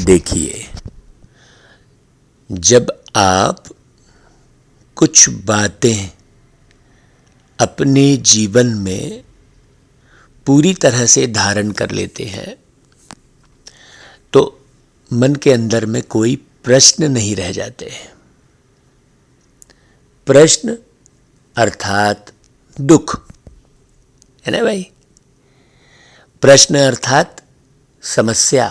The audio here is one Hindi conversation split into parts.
देखिए, जब आप कुछ बातें अपने जीवन में पूरी तरह से धारण कर लेते हैं तो मन के अंदर में कोई प्रश्न नहीं रह जाते हैं। प्रश्न अर्थात दुख है ना भाई। प्रश्न अर्थात समस्या,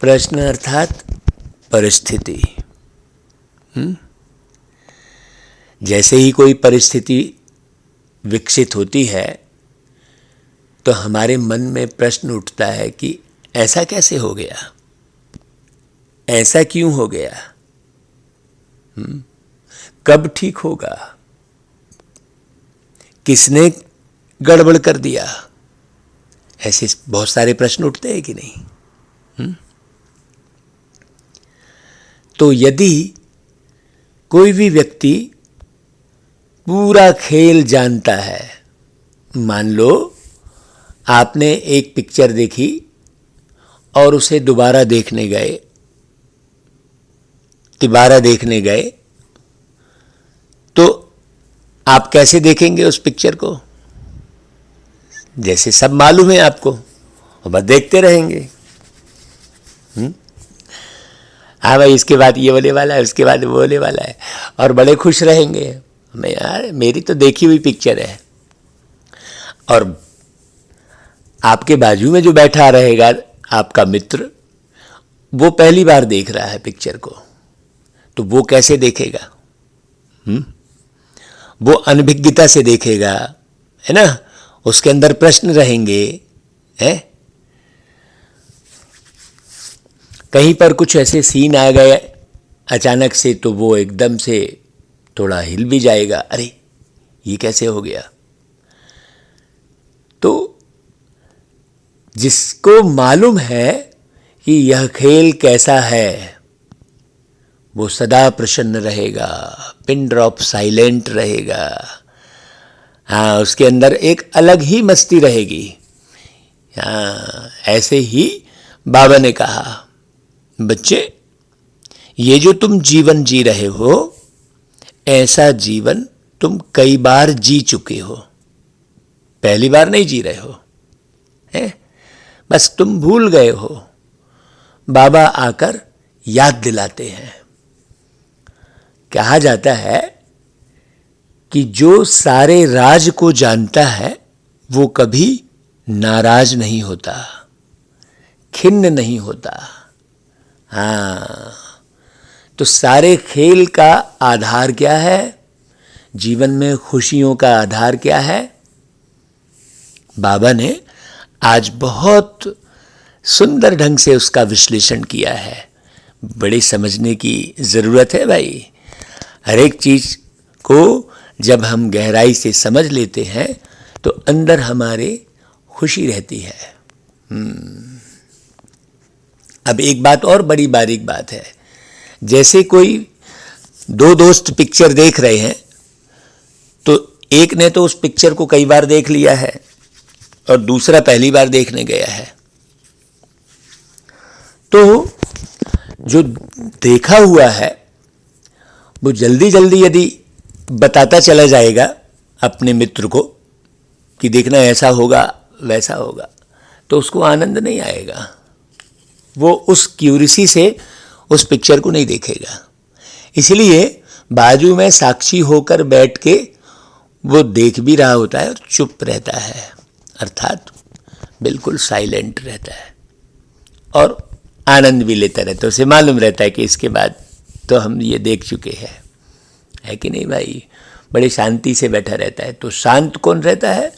प्रश्न अर्थात परिस्थिति। जैसे ही कोई परिस्थिति विकसित होती है तो हमारे मन में प्रश्न उठता है कि ऐसा कैसे हो गया, ऐसा क्यों हो गया, कब ठीक होगा, किसने गड़बड़ कर दिया। ऐसे बहुत सारे प्रश्न उठते हैं कि नहीं। तो यदि कोई भी व्यक्ति पूरा खेल जानता है, मान लो आपने एक पिक्चर देखी और उसे दोबारा देखने गए, तिबारा देखने गए, तो आप कैसे देखेंगे उस पिक्चर को? जैसे सब मालूम है आपको और बस देखते रहेंगे। हाँ भाई, इसके बाद ये होने वाला है, उसके बाद वो होने वाला है, और बड़े खुश रहेंगे। मैं यार, मेरी तो देखी हुई पिक्चर है। और आपके बाजू में जो बैठा रहेगा आपका मित्र, वो पहली बार देख रहा है पिक्चर को, तो वो कैसे देखेगा? वो अनभिज्ञता से देखेगा, है ना। उसके अंदर प्रश्न रहेंगे, है। कहीं पर कुछ ऐसे सीन आ गए अचानक से तो वो एकदम से थोड़ा हिल भी जाएगा, अरे ये कैसे हो गया। तो जिसको मालूम है कि यह खेल कैसा है, वो सदा प्रसन्न रहेगा, पिन ड्रॉप साइलेंट रहेगा। हाँ, उसके अंदर एक अलग ही मस्ती रहेगी। हाँ, ऐसे ही बाबा ने कहा, बच्चे, ये जो तुम जीवन जी रहे हो, ऐसा जीवन तुम कई बार जी चुके हो, पहली बार नहीं जी रहे हो, है? बस तुम भूल गए हो। बाबा आकर याद दिलाते हैं। कहा जाता है कि जो सारे राज को जानता है वो कभी नाराज नहीं होता, खिन्न नहीं होता। हाँ, तो सारे खेल का आधार क्या है? जीवन में खुशियों का आधार क्या है? बाबा ने आज बहुत सुंदर ढंग से उसका विश्लेषण किया है। बड़ी समझने की ज़रूरत है भाई। हर एक चीज़ को जब हम गहराई से समझ लेते हैं तो अंदर हमारे खुशी रहती है। अब एक बात और बड़ी बारीक बात है। जैसे कोई दो दोस्त पिक्चर देख रहे हैं तो एक ने तो उस पिक्चर को कई बार देख लिया है और दूसरा पहली बार देखने गया है, तो जो देखा हुआ है वो जल्दी जल्दी यदि बताता चला जाएगा अपने मित्र को कि देखना ऐसा होगा वैसा होगा, तो उसको आनंद नहीं आएगा। वो उस क्यूरियसी से उस पिक्चर को नहीं देखेगा। इसलिए बाजू में साक्षी होकर बैठ के वो देख भी रहा होता है और चुप रहता है, अर्थात बिल्कुल साइलेंट रहता है और आनंद भी लेता रहता है। उसे मालूम रहता है कि इसके बाद तो हम ये देख चुके हैं, है कि नहीं भाई। बड़ी शांति से बैठा रहता है। तो शांत कौन रहता है?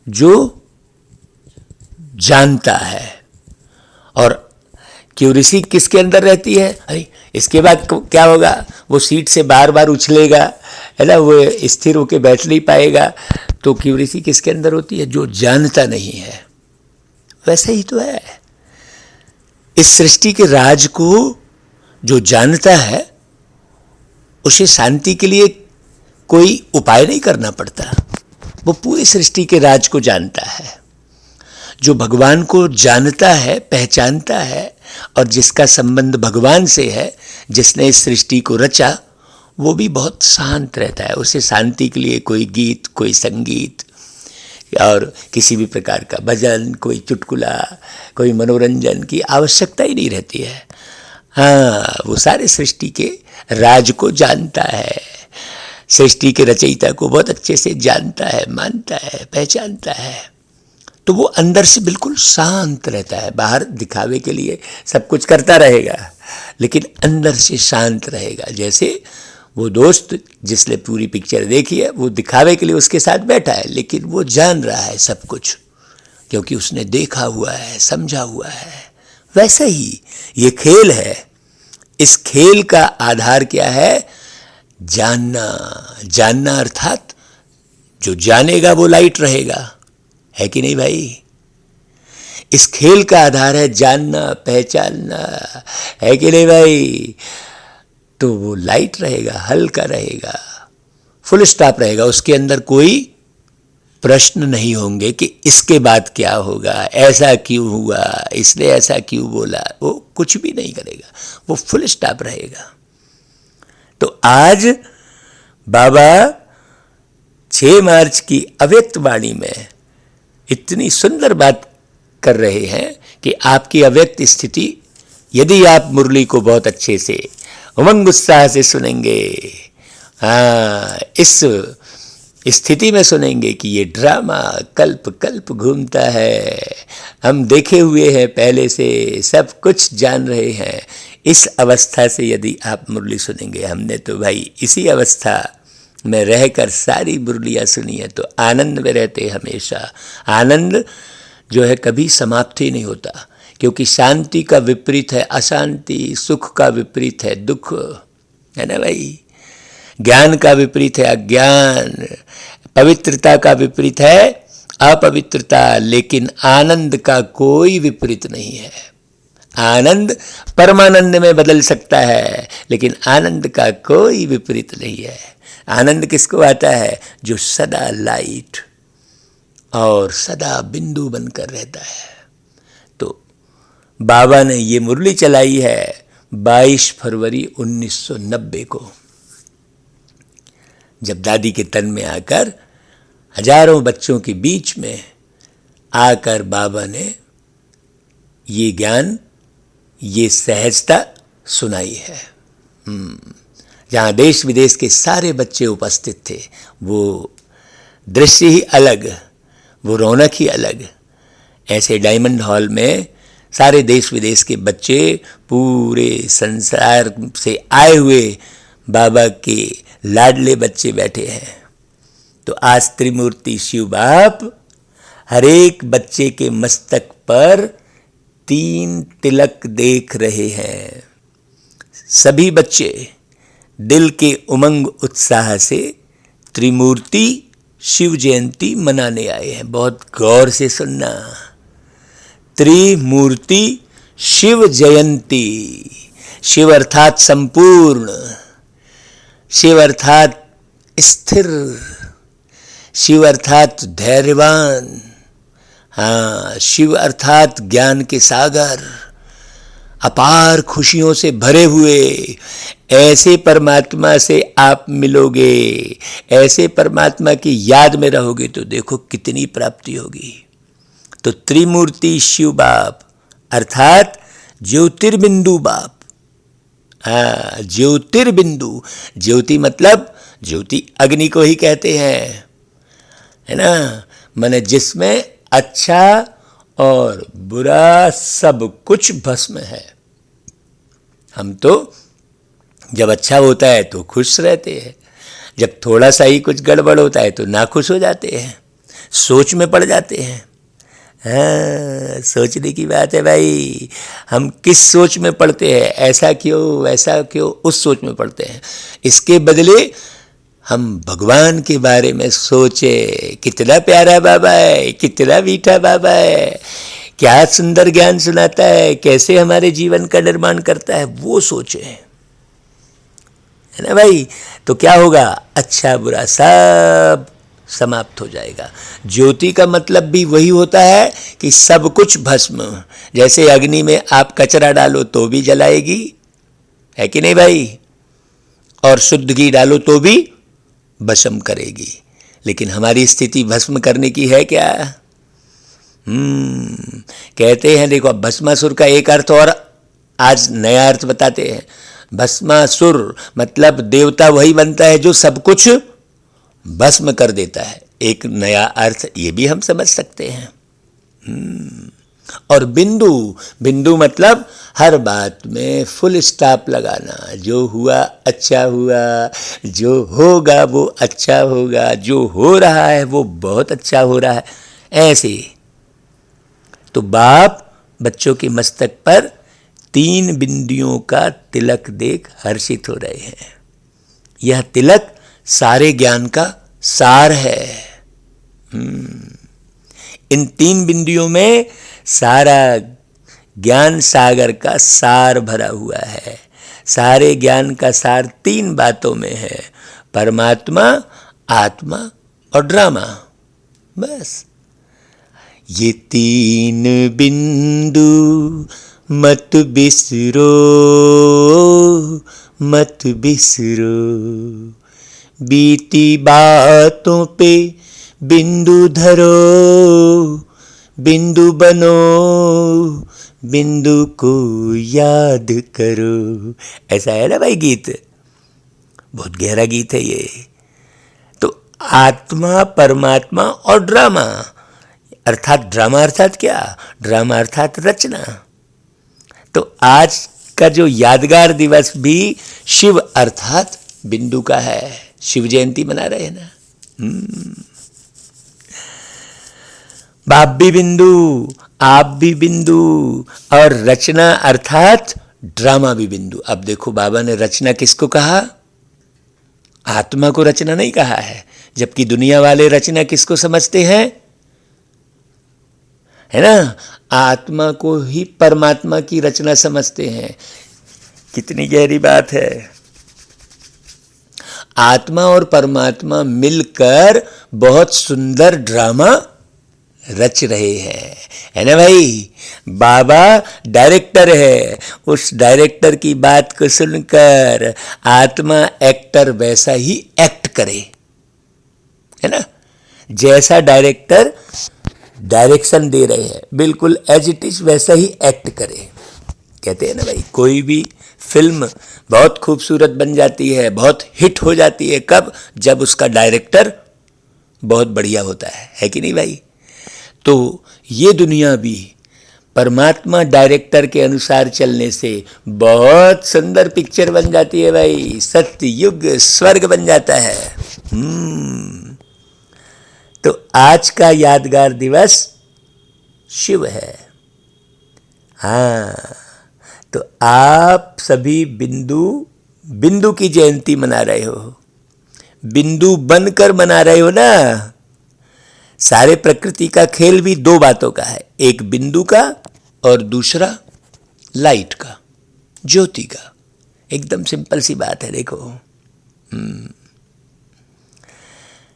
जो जानता है। और क्यूरियसी किसके अंदर रहती है? अरे इसके बाद क्या होगा, वो सीट से बार बार उछलेगा, है ना, वो स्थिर होकर बैठ नहीं पाएगा। तो क्यूरियसी किसके अंदर होती है? जो जानता नहीं है। वैसे ही तो है, इस सृष्टि के राज को जो जानता है उसे शांति के लिए कोई उपाय नहीं करना पड़ता। वो पूरी सृष्टि के राज को जानता है। जो भगवान को जानता है, पहचानता है, और जिसका संबंध भगवान से है, जिसने इस सृष्टि को रचा, वो भी बहुत शांत रहता है। उसे शांति के लिए कोई गीत, कोई संगीत और किसी भी प्रकार का भजन, कोई चुटकुला, कोई मनोरंजन की आवश्यकता ही नहीं रहती है। हाँ, वो सारे सृष्टि के राज को जानता है, सृष्टि के रचयिता को बहुत अच्छे से जानता है, मानता है, पहचानता है। तो वो अंदर से बिल्कुल शांत रहता है। बाहर दिखावे के लिए सब कुछ करता रहेगा, लेकिन अंदर से शांत रहेगा। जैसे वो दोस्त जिसने पूरी पिक्चर देखी है, वो दिखावे के लिए उसके साथ बैठा है, लेकिन वो जान रहा है सब कुछ, क्योंकि उसने देखा हुआ है, समझा हुआ है। वैसे ही ये खेल है। इस खेल का आधार क्या है? जानना। जानना अर्थात जो जानेगा वो लाइट रहेगा, है कि नहीं भाई? इस खेल का आधार है जानना, पहचानना, है कि नहीं भाई? तो वो लाइट रहेगा, हल्का रहेगा, फुल स्टॉप रहेगा। उसके अंदर कोई प्रश्न नहीं होंगे कि इसके बाद क्या होगा, ऐसा क्यों हुआ, इसने ऐसा क्यों बोला। वो कुछ भी नहीं करेगा, वो फुल स्टॉप रहेगा। तो आज बाबा 6 मार्च की अव्यक्त वाणी में इतनी सुंदर बात कर रहे हैं कि आपकी अव्यक्त स्थिति, यदि आप मुरली को बहुत अच्छे से उमंग उत्साह से सुनेंगे, इस स्थिति में सुनेंगे कि ये ड्रामा कल्प कल्प घूमता है, हम देखे हुए हैं पहले से, सब कुछ जान रहे हैं। इस अवस्था से यदि आप मुरली सुनेंगे, हमने तो भाई इसी अवस्था में रहकर सारी मुरलियाँ सुनी है, तो आनंद में रहते हमेशा। आनंद जो है कभी समाप्त ही नहीं होता, क्योंकि शांति का विपरीत है अशांति, सुख का विपरीत है दुख, है ना भाई? ज्ञान का विपरीत है अज्ञान, पवित्रता का विपरीत है अपवित्रता, लेकिन आनंद का कोई विपरीत नहीं है। आनंद परमानंद में बदल सकता है, लेकिन आनंद का कोई विपरीत नहीं है। आनंद किसको आता है? जो सदा लाइट और सदा बिंदु बनकर रहता है। तो बाबा ने ये मुरली चलाई है 22 फरवरी 1990 को, जब दादी के तन में आकर हजारों बच्चों के बीच में आकर बाबा ने ये ज्ञान, ये सहजता सुनाई है। जहाँ देश विदेश के सारे बच्चे उपस्थित थे, वो दृश्य ही अलग, वो रौनक ही अलग। ऐसे डायमंड हॉल में सारे देश विदेश के बच्चे, पूरे संसार से आए हुए बाबा के लाडले बच्चे बैठे हैं। तो आज त्रिमूर्ति शिव बाप हर एक बच्चे के मस्तक पर 3 तिलक देख रहे हैं। सभी बच्चे दिल के उमंग उत्साह से त्रिमूर्ति शिव जयंती मनाने आए हैं। बहुत गौर से सुनना, त्रिमूर्ति शिव जयंती। शिव अर्थात संपूर्ण, शिव अर्थात स्थिर, शिव अर्थात धैर्यवान, हाँ, शिव अर्थात ज्ञान के सागर, अपार खुशियों से भरे हुए। ऐसे परमात्मा से आप मिलोगे, ऐसे परमात्मा की याद में रहोगे तो देखो कितनी प्राप्ति होगी। तो त्रिमूर्ति शिव बाप अर्थात ज्योतिर्बिंदु बाप। हाँ, ज्योतिर्बिंदु, ज्योति मतलब ज्योति अग्नि को ही कहते हैं, है ना? माने जिसमें अच्छा और बुरा सब कुछ भस्म है। हम तो जब अच्छा होता है तो खुश रहते हैं, जब थोड़ा सा ही कुछ गड़बड़ होता है तो नाखुश हो जाते हैं, सोच में पड़ जाते हैं। हाँ, सोचने की बात है भाई। हम किस सोच में पड़ते हैं, ऐसा क्यों वैसा क्यों, उस सोच में पड़ते हैं। इसके बदले हम भगवान के बारे में सोचे, कितना प्यारा बाबा है, कितना मीठा बाबा है, क्या सुंदर ज्ञान सुनाता है, कैसे हमारे जीवन का निर्माण करता है, वो सोचे, है ना भाई? तो क्या होगा? अच्छा बुरा सब समाप्त हो जाएगा। ज्योति का मतलब भी वही होता है कि सब कुछ भस्म। जैसे अग्नि में आप कचरा डालो तो भी जलाएगी, है कि नहीं भाई, और शुद्ध घी डालो तो भी भस्म करेगी। लेकिन हमारी स्थिति भस्म करने की है क्या? कहते हैं, देखो भस्मासुर का एक अर्थ और आज नया अर्थ बताते हैं। भस्मासुर मतलब देवता वही बनता है जो सब कुछ भस्म कर देता है। एक नया अर्थ ये भी हम समझ सकते हैं। और बिंदु, बिंदु मतलब हर बात में फुल स्टॉप लगाना। जो हुआ अच्छा हुआ, जो होगा वो अच्छा होगा, जो हो रहा है वो बहुत अच्छा हो रहा है, ऐसे। तो बाप बच्चों के मस्तक पर 3 बिंदियों का तिलक देख हर्षित हो रहे हैं। यह तिलक सारे ज्ञान का सार है। इन 3 बिंदियों में सारा ज्ञान सागर का सार भरा हुआ है। सारे ज्ञान का सार 3 बातों में है, परमात्मा, आत्मा और ड्रामा। बस ये 3 बिंदु मत बिसरो, मत बिसरो, बीती बातों पे बिंदु धरो, बिंदु बनो, बिंदु को याद करो। ऐसा है ना भाई गीत, बहुत गहरा गीत है ये। तो आत्मा, परमात्मा और ड्रामा, अर्थात ड्रामा अर्थात क्या? ड्रामा अर्थात रचना। तो आज का जो यादगार दिवस भी शिव अर्थात बिंदु का है। शिव जयंती मना रहे हैं ना। बाप भी बिंदु, आप भी बिंदु, और रचना अर्थात ड्रामा भी बिंदु। अब देखो बाबा ने रचना किसको कहा? आत्मा को रचना नहीं कहा है, जबकि दुनिया वाले रचना किसको समझते हैं? है ना, आत्मा को ही परमात्मा की रचना समझते हैं। कितनी गहरी बात है। आत्मा और परमात्मा मिलकर बहुत सुंदर ड्रामा रच रहे हैं, है ना भाई। बाबा डायरेक्टर है, उस डायरेक्टर की बात को सुनकर आत्मा एक्टर वैसा ही एक्ट करे, है ना। जैसा डायरेक्टर डायरेक्शन दे रहे हैं बिल्कुल एज इट इज वैसा ही एक्ट करे। कहते हैं ना भाई, कोई भी फिल्म बहुत खूबसूरत बन जाती है, बहुत हिट हो जाती है, कब? जब उसका डायरेक्टर बहुत बढ़िया होता है कि नहीं भाई। तो ये दुनिया भी परमात्मा डायरेक्टर के अनुसार चलने से बहुत सुंदर पिक्चर बन जाती है भाई। सत्य युग स्वर्ग बन जाता है। तो आज का यादगार दिवस शिव है। हाँ, तो आप सभी बिंदु की जयंती मना रहे हो, बिंदु बनकर मना रहे हो ना। सारे प्रकृति का खेल भी 2 बातों का है, एक बिंदु का और दूसरा लाइट का, ज्योति का। एकदम सिंपल सी बात है, देखो।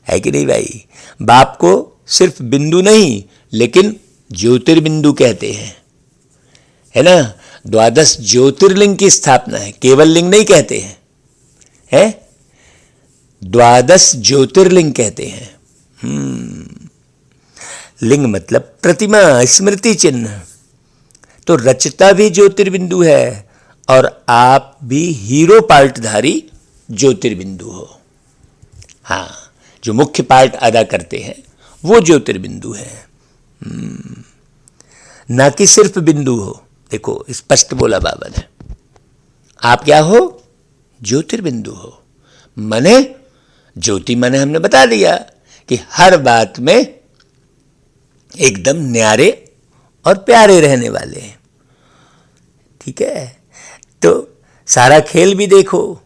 है कि नहीं भाई। बाप को सिर्फ बिंदु नहीं लेकिन ज्योतिर्बिंदु कहते हैं, है ना। 12 ज्योतिर्लिंग की स्थापना है, केवल लिंग नहीं कहते हैं, है 12 ज्योतिर्लिंग कहते हैं। लिंग मतलब प्रतिमा, स्मृति चिन्ह। तो रचता भी ज्योतिर्बिंदु है और आप भी हीरो पार्टधारी ज्योतिर्बिंदु हो। हाँ, जो मुख्य पार्ट अदा करते हैं वो ज्योतिर्बिंदु है, ना कि सिर्फ बिंदु हो। देखो स्पष्ट बोला बाबा ने, आप क्या हो? ज्योतिर्बिंदु हो। माने ज्योति माने हमने बता दिया कि हर बात में एकदम न्यारे और प्यारे रहने वाले हैं। ठीक है, तो सारा खेल भी देखो,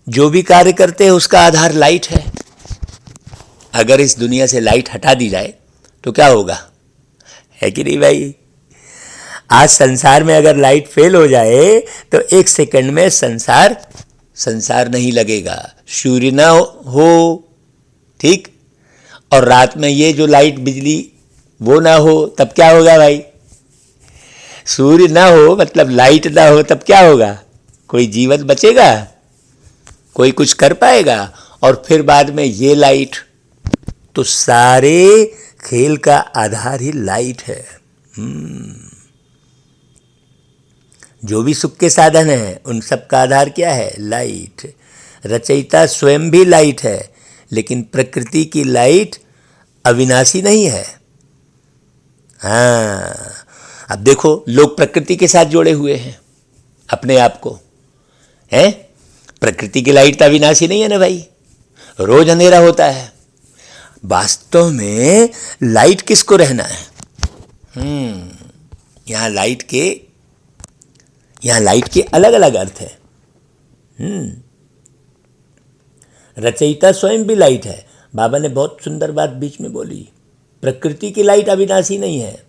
जो भी कार्य करते हैं उसका आधार लाइट है। अगर इस दुनिया से लाइट हटा दी जाए तो क्या होगा? है कि नहीं भाई। आज संसार में अगर लाइट फेल हो जाए तो 1 सेकंड में संसार नहीं लगेगा, सूर्य ना हो, ठीक। और रात में ये जो लाइट बिजली वो ना हो तब क्या होगा भाई? सूर्य ना हो मतलब लाइट ना हो तब क्या होगा? कोई जीवन बचेगा? कोई कुछ कर पाएगा? और फिर बाद में ये लाइट, तो सारे खेल का आधार ही लाइट है। जो भी सुख के साधन है उन सब का आधार क्या है? लाइट। रचयिता स्वयं भी लाइट है, लेकिन प्रकृति की लाइट अविनाशी नहीं है। हाँ, अब देखो लोग प्रकृति के साथ जोड़े हुए हैं अपने आप को, हैं? प्रकृति की लाइट तो अविनाशी नहीं है ना भाई, रोज अंधेरा होता है। वास्तव में लाइट किसको रहना है? यहाँ लाइट के अलग अलग अर्थ है। रचयिता स्वयं भी लाइट है। बाबा ने बहुत सुंदर बात बीच में बोली, प्रकृति की लाइट अविनाशी नहीं है,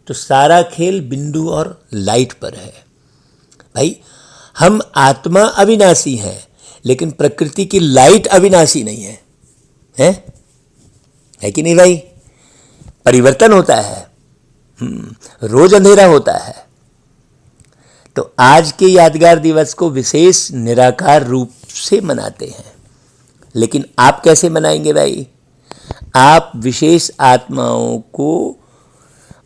तो सारा खेल बिंदु और लाइट पर है। भाई हम आत्मा अविनाशी है, लेकिन प्रकृति की लाइट अविनाशी नहीं है, है कि नहीं भाई? परिवर्तन होता है, रोज अंधेरा होता है। तो आज के यादगार दिवस को विशेष निराकार रूप से मनाते हैं, लेकिन आप कैसे मनाएंगे भाई? आप विशेष आत्माओं को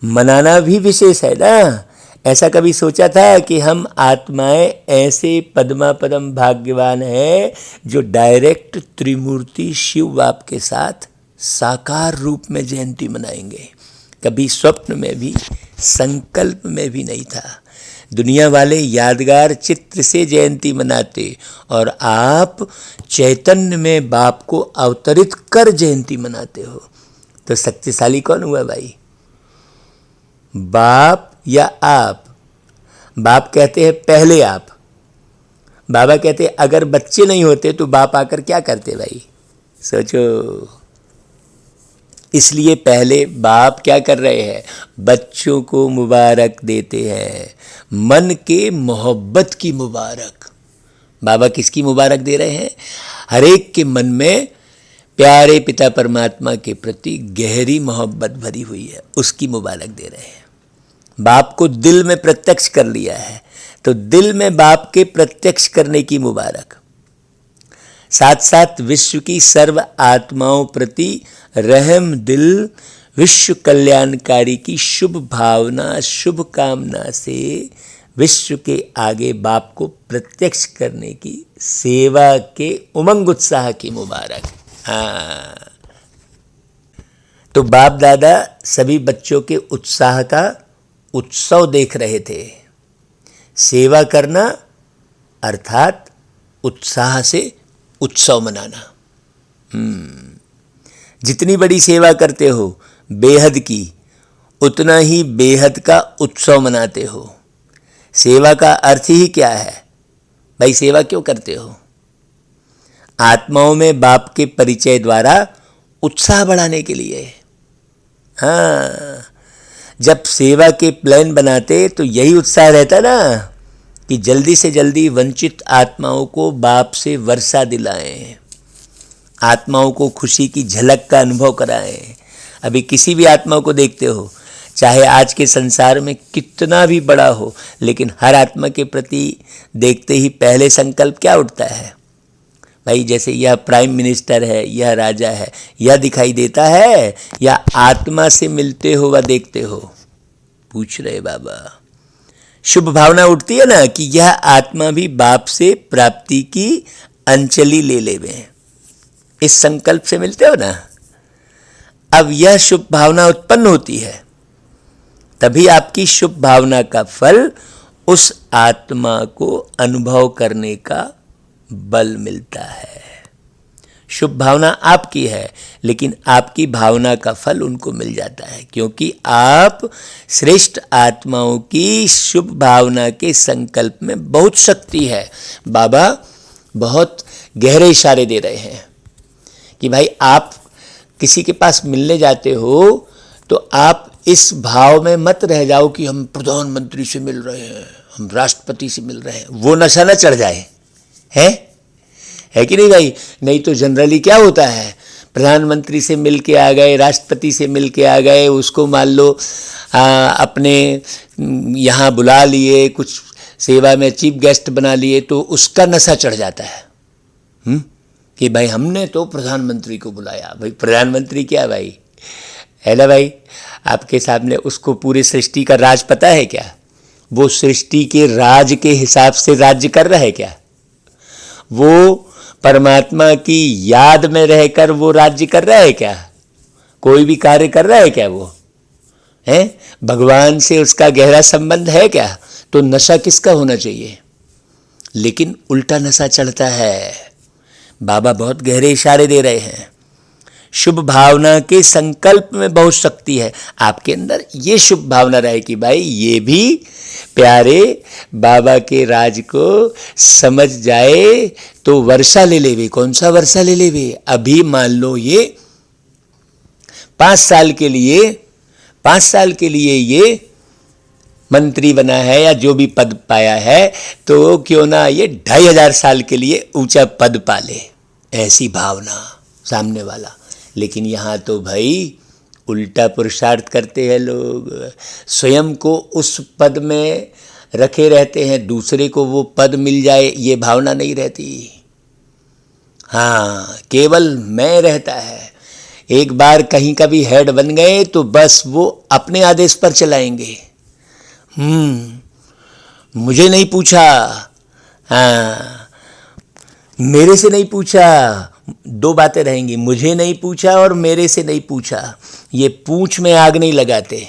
मनाना भी विशेष है ना। ऐसा कभी सोचा था कि हम आत्माएं ऐसे पद्मा पदम भाग्यवान हैं जो डायरेक्ट त्रिमूर्ति शिव बाप के साथ साकार रूप में जयंती मनाएंगे? कभी स्वप्न में भी, संकल्प में भी नहीं था। दुनिया वाले यादगार चित्र से जयंती मनाते और आप चैतन्य में बाप को अवतरित कर जयंती मनाते हो। तो शक्तिशाली कौन हुआ भाई? बाप या आप? बाप कहते हैं पहले आप। बाबा कहते हैं अगर बच्चे नहीं होते तो बाप आकर क्या करते भाई? सोचो। इसलिए पहले बाप क्या कर रहे हैं? बच्चों को मुबारक देते हैं, मन के मोहब्बत की मुबारक। बाबा किसकी मुबारक दे रहे हैं? हर एक के मन में प्यारे पिता परमात्मा के प्रति गहरी मोहब्बत भरी हुई है, उसकी मुबारक दे रहे हैं। बाप को दिल में प्रत्यक्ष कर लिया है, तो दिल में बाप के प्रत्यक्ष करने की मुबारक। साथ साथ विश्व की सर्व आत्माओं प्रति रहम दिल, विश्व कल्याणकारी की शुभ भावना, शुभ कामना से विश्व के आगे बाप को प्रत्यक्ष करने की सेवा के उमंग उत्साह की मुबारक। हाँ, तो बाप दादा सभी बच्चों के उत्साह का उत्सव देख रहे थे। सेवा करना अर्थात उत्साह से उत्सव मनाना। जितनी बड़ी सेवा करते हो बेहद की, उतना ही बेहद का उत्सव मनाते हो। सेवा का अर्थ ही क्या है भाई? सेवा क्यों करते हो? आत्माओं में बाप के परिचय द्वारा उत्साह बढ़ाने के लिए। हाँ, जब सेवा के प्लान बनाते तो यही उत्साह रहता ना कि जल्दी से जल्दी वंचित आत्माओं को बाप से वर्षा दिलाएं, आत्माओं को खुशी की झलक का अनुभव कराएं। अभी किसी भी आत्मा को देखते हो, चाहे आज के संसार में कितना भी बड़ा हो, लेकिन हर आत्मा के प्रति देखते ही पहले संकल्प क्या उठता है भाई? जैसे यह प्राइम मिनिस्टर है, यह राजा है, यह दिखाई देता है या आत्मा से मिलते हो व देखते हो? पूछ रहे बाबा। शुभ भावना उठती है ना कि यह आत्मा भी बाप से प्राप्ति की अंजलि ले लेवे। इस संकल्प से मिलते हो ना। अब यह शुभ भावना उत्पन्न होती है, तभी आपकी शुभ भावना का फल उस आत्मा को अनुभव करने का बल मिलता है। शुभ भावना आपकी है, लेकिन आपकी भावना का फल उनको मिल जाता है, क्योंकि आप श्रेष्ठ आत्माओं की शुभ भावना के संकल्प में बहुत शक्ति है। बाबा बहुत गहरे इशारे दे रहे हैं कि भाई आप किसी के पास मिलने जाते हो तो आप इस भाव में मत रह जाओ कि हम प्रधानमंत्री से मिल रहे हैं, हम राष्ट्रपति से मिल रहे हैं, वो नशा न चढ़ जाए। है कि नहीं भाई? नहीं तो जनरली क्या होता है, प्रधानमंत्री से मिल के आ गए, राष्ट्रपति से मिल के आ गए, उसको मान लो अपने यहाँ बुला लिए, कुछ सेवा में चीफ गेस्ट बना लिए, तो उसका नशा चढ़ जाता है कि भाई हमने तो प्रधानमंत्री को बुलाया। भाई प्रधानमंत्री क्या भाई, है ना भाई, आपके सामने उसको पूरी सृष्टि का राज पता है क्या? वो सृष्टि के राज के हिसाब से राज्य कर रहा है क्या? वो परमात्मा की याद में रहकर वो राज्य कर रहा है क्या? कोई भी कार्य कर रहा है क्या? वो है भगवान से उसका गहरा संबंध है क्या? तो नशा किसका होना चाहिए? लेकिन उल्टा नशा चढ़ता है। बाबा बहुत गहरे इशारे दे रहे हैं। शुभ भावना के संकल्प में बहुत शक्ति है। आपके अंदर ये शुभ भावना रहे कि भाई ये भी प्यारे बाबा के राज को समझ जाए तो वर्षा ले लेवे। कौन सा वर्षा ले लेवे? अभी मान लो ये 5 साल के लिए ये मंत्री बना है या जो भी पद पाया है, तो क्यों ना ये 2500 साल के लिए ऊंचा पद पाले, ऐसी भावना सामने वाला। लेकिन यहाँ तो भाई उल्टा पुरुषार्थ करते हैं लोग, स्वयं को उस पद में रखे रहते हैं, दूसरे को वो पद मिल जाए ये भावना नहीं रहती। हाँ, केवल मैं रहता है। एक बार कहीं का भी हेड बन गए तो बस वो अपने आदेश पर चलाएंगे। मुझे नहीं पूछा, हाँ मेरे से नहीं पूछा, 2 बातें रहेंगी, मुझे नहीं पूछा और मेरे से नहीं पूछा। ये पूंछ में आग नहीं लगाते,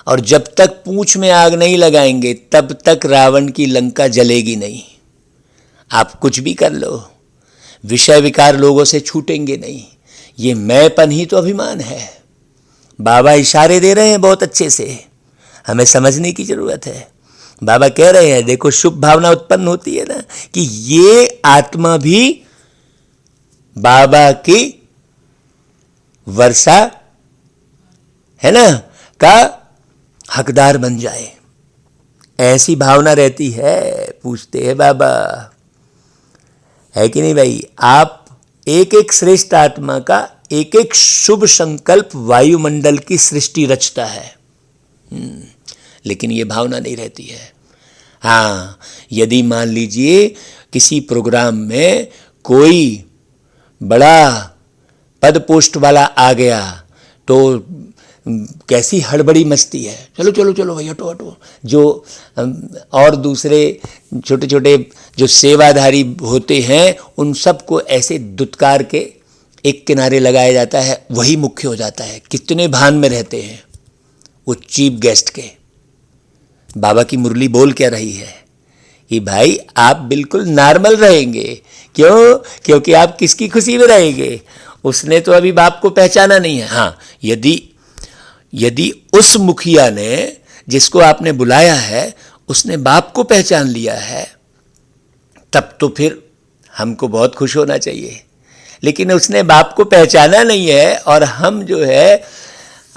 और जब तक पूंछ में आग नहीं लगाएंगे तब तक रावण की लंका जलेगी नहीं। आप कुछ भी कर लो, विषय विकार लोगों से छूटेंगे नहीं। ये मैंपन ही तो अभिमान है। बाबा इशारे दे रहे हैं बहुत अच्छे से, हमें समझने की जरूरत है। बाबा कह रहे हैं देखो, शुभ भावना उत्पन्न होती है ना, कि ये आत्मा भी बाबा की वर्षा है ना का हकदार बन जाए, ऐसी भावना रहती है। पूछते हैं बाबा, है कि नहीं भाई? आप एक एक श्रेष्ठ आत्मा का एक एक शुभ संकल्प वायुमंडल की सृष्टि रचता है, लेकिन ये भावना नहीं रहती है। हाँ, यदि मान लीजिए किसी प्रोग्राम में कोई बड़ा पद पोस्ट वाला आ गया तो कैसी हड़बड़ी मचती है, चलो चलो चलो भाई हटो हटो। जो और दूसरे छोटे छोटे जो सेवाधारी होते हैं उन सबको ऐसे दुत्कार के एक किनारे लगाया जाता है, वही मुख्य हो जाता है। कितने भान में रहते हैं वो चीफ गेस्ट के। बाबा की मुरली बोल क्या रही है कि भाई आप बिल्कुल नॉर्मल रहेंगे। क्यों? क्योंकि आप किसकी खुशी में रहेंगे? उसने तो अभी बाप को पहचाना नहीं है। हाँ, यदि उस मुखिया ने जिसको आपने बुलाया है उसने बाप को पहचान लिया है, तब तो फिर हमको बहुत खुश होना चाहिए। लेकिन उसने बाप को पहचाना नहीं है और हम जो है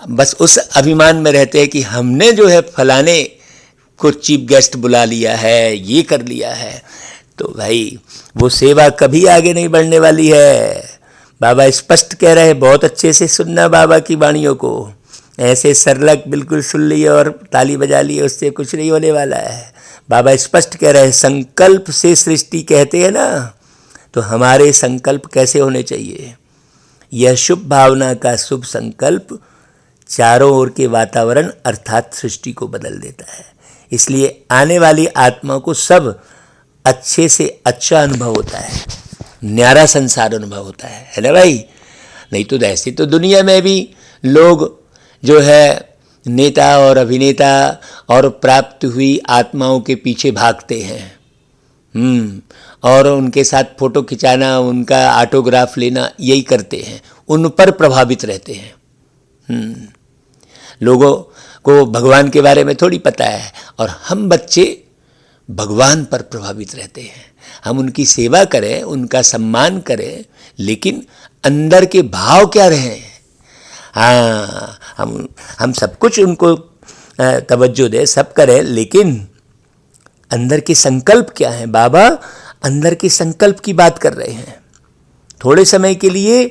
बस उस अभिमान में रहते हैं कि हमने जो है फलाने को चीफ गेस्ट बुला लिया है, ये कर लिया है, तो भाई वो सेवा कभी आगे नहीं बढ़ने वाली है। बाबा स्पष्ट कह रहे हैं, बहुत अच्छे से सुनना बाबा की वाणियों को, ऐसे सरलक बिल्कुल सुन लिए और ताली बजा लिए, उससे कुछ नहीं होने वाला है। बाबा स्पष्ट कह रहे हैं, संकल्प से सृष्टि कहते हैं ना, तो हमारे संकल्प कैसे होने चाहिए? यह शुभ भावना का शुभ संकल्प चारों ओर के वातावरण अर्थात सृष्टि को बदल देता है। इसलिए आने वाली आत्मा को सब अच्छे से अच्छा अनुभव होता है, न्यारा संसार अनुभव होता है ना भाई? नहीं तो ऐसे तो दुनिया में भी लोग जो है नेता और अभिनेता और प्राप्त हुई आत्माओं के पीछे भागते हैं, और उनके साथ फोटो खिंचाना, उनका ऑटोग्राफ लेना, यही करते हैं, उन पर प्रभावित रहते हैं। लोगों को भगवान के बारे में थोड़ी पता है, और हम बच्चे भगवान पर प्रभावित रहते हैं। हम उनकी सेवा करें, उनका सम्मान करें, लेकिन अंदर के भाव क्या रहें? हाँ, हम सब कुछ उनको तवज्जो दें, सब करें, लेकिन अंदर के संकल्प क्या हैं? बाबा अंदर के संकल्प की बात कर रहे हैं। थोड़े समय के लिए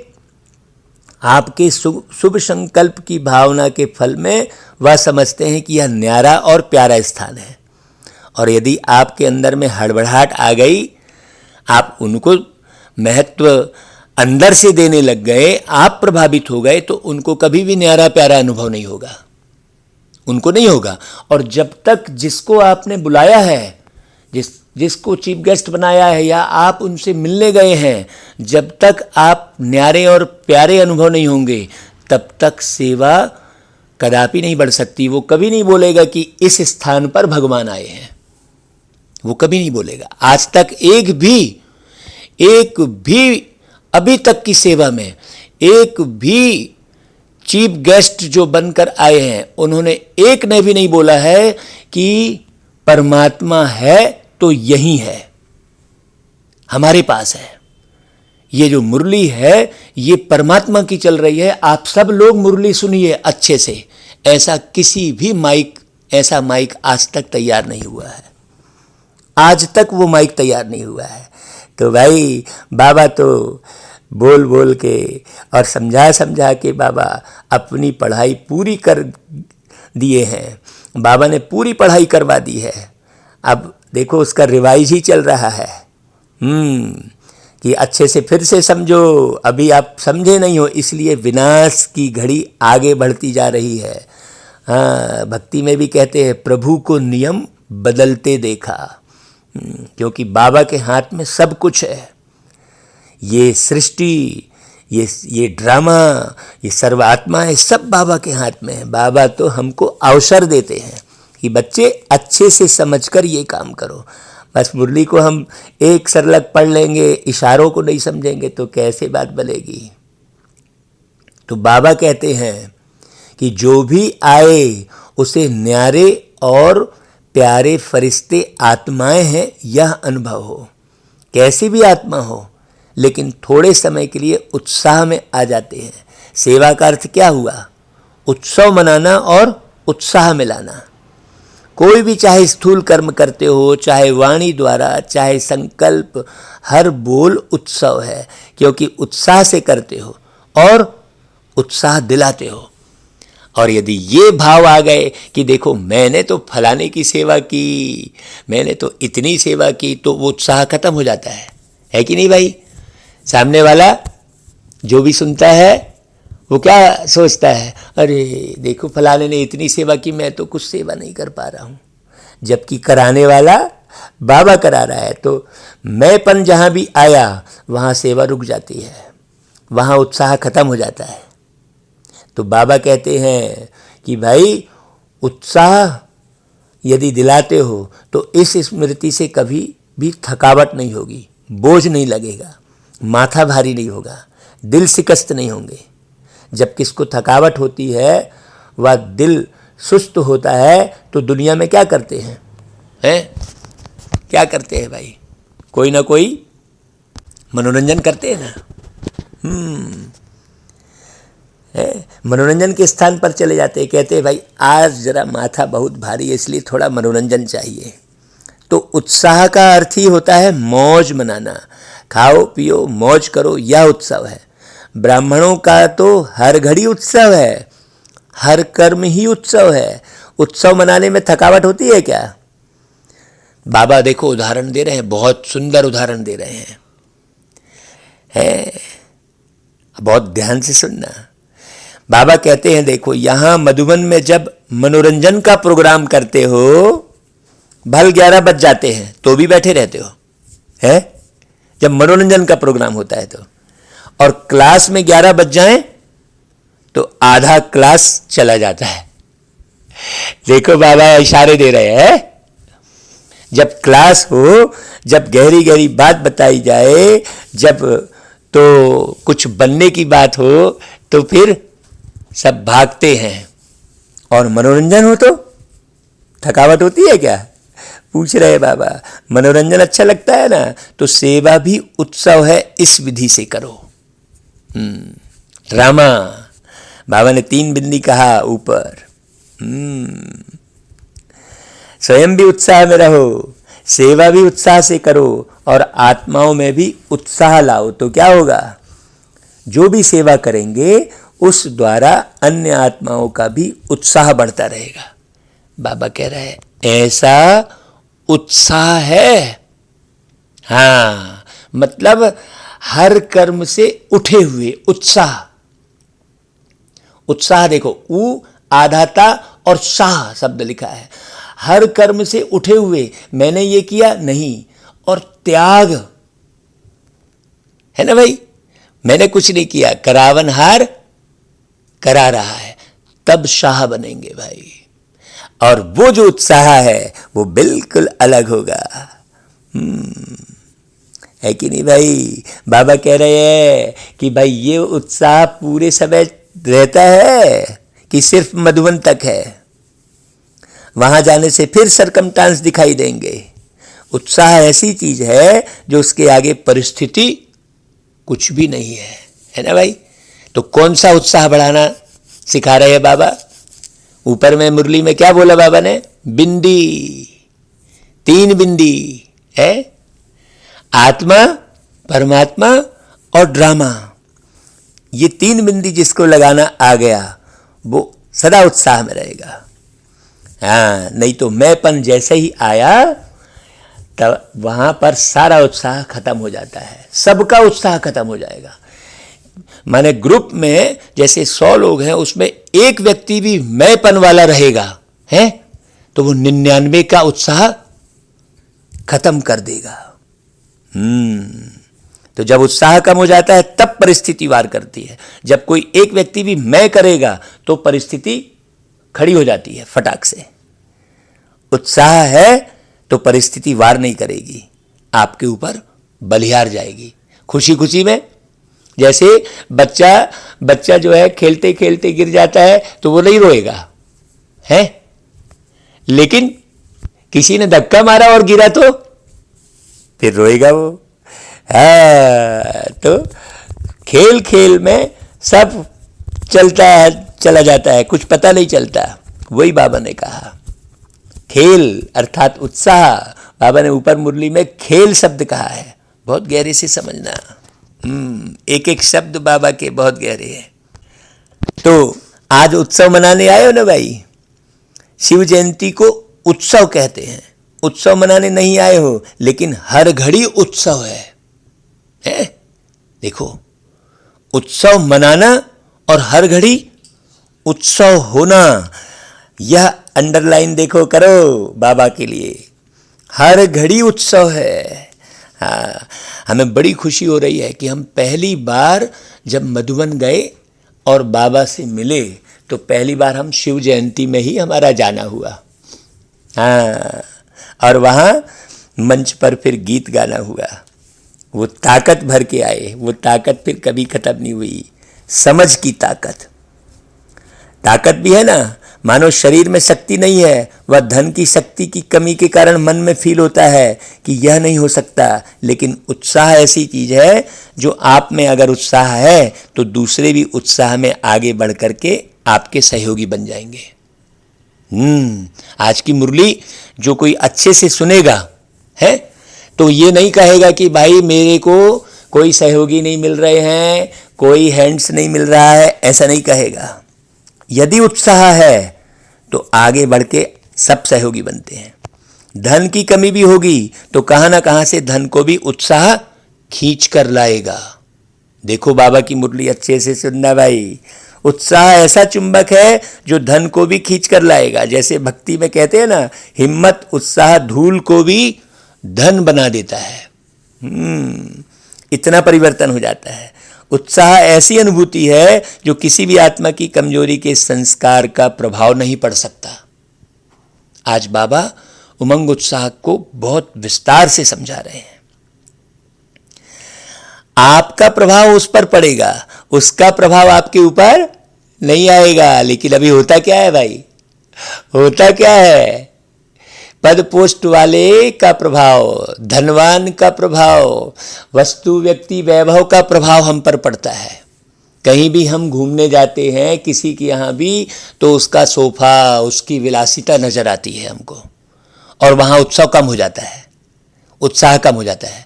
आपके शुभ संकल्प की भावना के फल में वह समझते हैं कि यह न्यारा और प्यारा स्थान है। और यदि आपके अंदर में हड़बड़ाहट आ गई, आप उनको महत्व अंदर से देने लग गए, आप प्रभावित हो गए, तो उनको कभी भी न्यारा प्यारा अनुभव नहीं होगा, उनको नहीं होगा। और जब तक जिसको आपने बुलाया है, जिसको चीफ गेस्ट बनाया है, या आप उनसे मिलने गए हैं, जब तक आप न्यारे और प्यारे अनुभव नहीं होंगे, तब तक सेवा कदापि नहीं बढ़ सकती। वो कभी नहीं बोलेगा कि इस स्थान पर भगवान आए हैं, वो कभी नहीं बोलेगा। आज तक एक भी अभी तक की सेवा में एक भी चीफ गेस्ट जो बनकर आए हैं, उन्होंने एक ने भी नहीं बोला है कि परमात्मा है तो यही है, हमारे पास है। ये जो मुरली है ये परमात्मा की चल रही है, आप सब लोग मुरली सुनिए अच्छे से। ऐसा किसी भी ऐसा माइक आज तक तैयार नहीं हुआ है, आज तक वो माइक तैयार नहीं हुआ है। तो भाई बाबा तो बोल बोल के और समझा समझा के बाबा अपनी पढ़ाई पूरी कर दिए हैं। बाबा ने पूरी पढ़ाई करवा दी है। अब देखो उसका रिवाइज ही चल रहा है कि अच्छे से फिर से समझो। अभी आप समझे नहीं हो, इसलिए विनाश की घड़ी आगे बढ़ती जा रही है। हाँ, भक्ति में भी कहते हैं प्रभु को नियम बदलते देखा, क्योंकि बाबा के हाथ में सब कुछ है। ये सृष्टि, ये ड्रामा, ये सर्वात्मा है, सब बाबा के हाथ में है। बाबा तो हमको अवसर देते हैं कि बच्चे अच्छे से समझकर ये काम करो। बस मुरली को हम एक सरलग पढ़ लेंगे, इशारों को नहीं समझेंगे तो कैसे बात बनेगी। तो बाबा कहते हैं कि जो भी आए उसे न्यारे और प्यारे फरिश्ते आत्माएं हैं यह अनुभव हो। कैसी भी आत्मा हो, लेकिन थोड़े समय के लिए उत्साह में आ जाते हैं। सेवा का अर्थ क्या हुआ? उत्सव मनाना और उत्साह मिलाना। कोई भी चाहे स्थूल कर्म करते हो, चाहे वाणी द्वारा, चाहे संकल्प, हर बोल उत्सव है, क्योंकि उत्साह से करते हो और उत्साह दिलाते हो। और यदि ये भाव आ गए कि देखो मैंने तो फलाने की सेवा की, मैंने तो इतनी सेवा की, तो वो उत्साह खत्म हो जाता है कि नहीं भाई? सामने वाला जो भी सुनता है वो क्या सोचता है, अरे देखो फलाने ने इतनी सेवा की, मैं तो कुछ सेवा नहीं कर पा रहा हूँ। जबकि कराने वाला बाबा करा रहा है, तो मैंपन जहाँ भी आया वहाँ सेवा रुक जाती है, वहाँ उत्साह खत्म हो जाता है। तो बाबा कहते हैं कि भाई उत्साह यदि दिलाते हो तो इस स्मृति से कभी भी थकावट नहीं होगी, बोझ नहीं लगेगा, माथा भारी नहीं होगा, दिल शिकस्त नहीं होंगे। जब किसको थकावट होती है, वह दिल सुस्त होता है, तो दुनिया में क्या करते हैं? क्या करते हैं भाई? कोई ना कोई मनोरंजन करते हैं ना। मनोरंजन के स्थान पर चले जाते हैं, कहते हैं भाई आज जरा माथा बहुत भारी है, इसलिए थोड़ा मनोरंजन चाहिए। तो उत्साह का अर्थ ही होता है मौज मनाना, खाओ पियो मौज करो, यह उत्सव है। ब्राह्मणों का तो हर घड़ी उत्सव है, हर कर्म ही उत्सव है। उत्सव मनाने में थकावट होती है क्या? बाबा देखो उदाहरण दे रहे हैं, बहुत सुंदर उदाहरण दे रहे हैं, बहुत ध्यान से सुनना। बाबा कहते हैं देखो यहाँ मधुबन में जब मनोरंजन का प्रोग्राम करते हो, भल 11 बज जाते हैं तो भी बैठे रहते हो, जब मनोरंजन का प्रोग्राम होता है तो। और क्लास में 11 बज जाएं तो आधा क्लास चला जाता है। देखो बाबा इशारे दे रहे हैं, जब क्लास हो, जब गहरी गहरी बात बताई जाए, जब तो कुछ बनने की बात हो, तो फिर सब भागते हैं। और मनोरंजन हो तो थकावट होती है क्या? पूछ रहे बाबा। मनोरंजन अच्छा लगता है ना, तो सेवा भी उत्सव है, इस विधि से करो। ड्रामा, बाबा ने 3 बिंदी कहा ऊपर। स्वयं भी उत्साह में रहो, सेवा भी उत्साह से करो, और आत्माओं में भी उत्साह लाओ, तो क्या होगा? जो भी सेवा करेंगे उस द्वारा अन्य आत्माओं का भी उत्साह बढ़ता रहेगा। बाबा कह रहे हैं ऐसा उत्साह है। हाँ, मतलब हर कर्म से उठे हुए उत्साह। उत्साह देखो, ऊ आधाता और शाह शब्द लिखा है। हर कर्म से उठे हुए, मैंने ये किया नहीं, और त्याग है ना भाई, मैंने कुछ नहीं किया, करावनहार करा रहा है, तब शाह बनेंगे भाई। और वो जो उत्साह है वो बिल्कुल अलग होगा। है कि नहीं भाई? बाबा कह रहे हैं कि भाई ये उत्साह पूरे समय रहता है कि सिर्फ मधुबन तक है, वहां जाने से फिर सरकमस्टांस दिखाई देंगे। उत्साह ऐसी चीज है जो उसके आगे परिस्थिति कुछ भी नहीं है ना भाई? तो कौन सा उत्साह बढ़ाना सिखा रहे हैं बाबा? ऊपर में मुरली में क्या बोला बाबा ने? बिंदी, 3 बिंदी है, आत्मा, परमात्मा और ड्रामा। ये 3 बिंदी जिसको लगाना आ गया वो सदा उत्साह में रहेगा। हाँ, नहीं तो मैंपन जैसे ही आया तब वहां पर सारा उत्साह खत्म हो जाता है, सबका उत्साह खत्म हो जाएगा। माने ग्रुप में जैसे 100 लोग हैं, उसमें एक व्यक्ति भी मैंपन वाला रहेगा है तो वो 99 का उत्साह खत्म कर देगा। तो जब उत्साह कम हो जाता है तब परिस्थिति वार करती है। जब कोई एक व्यक्ति भी मैं करेगा तो परिस्थिति खड़ी हो जाती है फटाक से। उत्साह है तो परिस्थिति वार नहीं करेगी, आपके ऊपर बलिहार जाएगी खुशी खुशी में। जैसे बच्चा जो है खेलते खेलते गिर जाता है तो वो नहीं रोएगा है, लेकिन किसी ने धक्का मारा और गिरा तो फिर रोएगा वो। तो खेल खेल में सब चलता है, चला जाता है, कुछ पता नहीं चलता। वही बाबा ने कहा, खेल अर्थात उत्साह। बाबा ने ऊपर मुरली में खेल शब्द कहा है, बहुत गहरे से समझना। एक एक शब्द बाबा के बहुत गहरे हैं। तो आज उत्सव मनाने आए हो ना भाई, शिव जयंती को उत्सव कहते हैं। उत्सव मनाने नहीं आए हो, लेकिन हर घड़ी उत्सव है। देखो, उत्सव मनाना और हर घड़ी उत्सव होना, यह अंडरलाइन देखो करो बाबा के लिए। हर घड़ी उत्सव है। हाँ, हमें बड़ी खुशी हो रही है कि हम पहली बार जब मधुबन गए और बाबा से मिले तो पहली बार हम शिव जयंती में ही हमारा जाना हुआ। हाँ, और वहाँ मंच पर फिर गीत गाना हुआ। वो ताकत भर के आए, वो ताकत फिर कभी खत्म नहीं हुई। समझ की ताकत भी है ना। मानो शरीर में शक्ति नहीं है, वह धन की शक्ति की कमी के कारण मन में फील होता है कि यह नहीं हो सकता, लेकिन उत्साह ऐसी चीज है जो आप में अगर उत्साह है तो दूसरे भी उत्साह में आगे बढ़ करके आपके सहयोगी बन जाएंगे। आज की मुरली जो कोई अच्छे से सुनेगा है तो ये नहीं कहेगा कि भाई मेरे को कोई सहयोगी नहीं मिल रहे हैं, कोई हैंड्स नहीं मिल रहा है, ऐसा नहीं कहेगा। यदि उत्साह है तो आगे बढ़ के सब सहयोगी बनते हैं। धन की कमी भी होगी तो कहां ना कहां से धन को भी उत्साह खींच कर लाएगा। देखो बाबा की मुरली अच्छे से सुनना भाई। उत्साह ऐसा चुंबक है जो धन को भी खींच कर लाएगा। जैसे भक्ति में कहते हैं ना, हिम्मत उत्साह धूल को भी धन बना देता है। इतना परिवर्तन हो जाता है। उत्साह ऐसी अनुभूति है जो किसी भी आत्मा की कमजोरी के संस्कार का प्रभाव नहीं पड़ सकता। आज बाबा उमंग उत्साह को बहुत विस्तार से समझा रहे हैं। आपका प्रभाव उस पर पड़ेगा, उसका प्रभाव आपके ऊपर नहीं आएगा। लेकिन अभी होता क्या है भाई? होता क्या है? पद पोस्ट वाले का प्रभाव, धनवान का प्रभाव, वस्तु व्यक्ति वैभव का प्रभाव हम पर पड़ता है। कहीं भी हम घूमने जाते हैं किसी के यहाँ भी तो उसका सोफा, उसकी विलासिता नजर आती है हमको, और वहाँ उत्सव कम हो जाता है, उत्साह कम हो जाता है।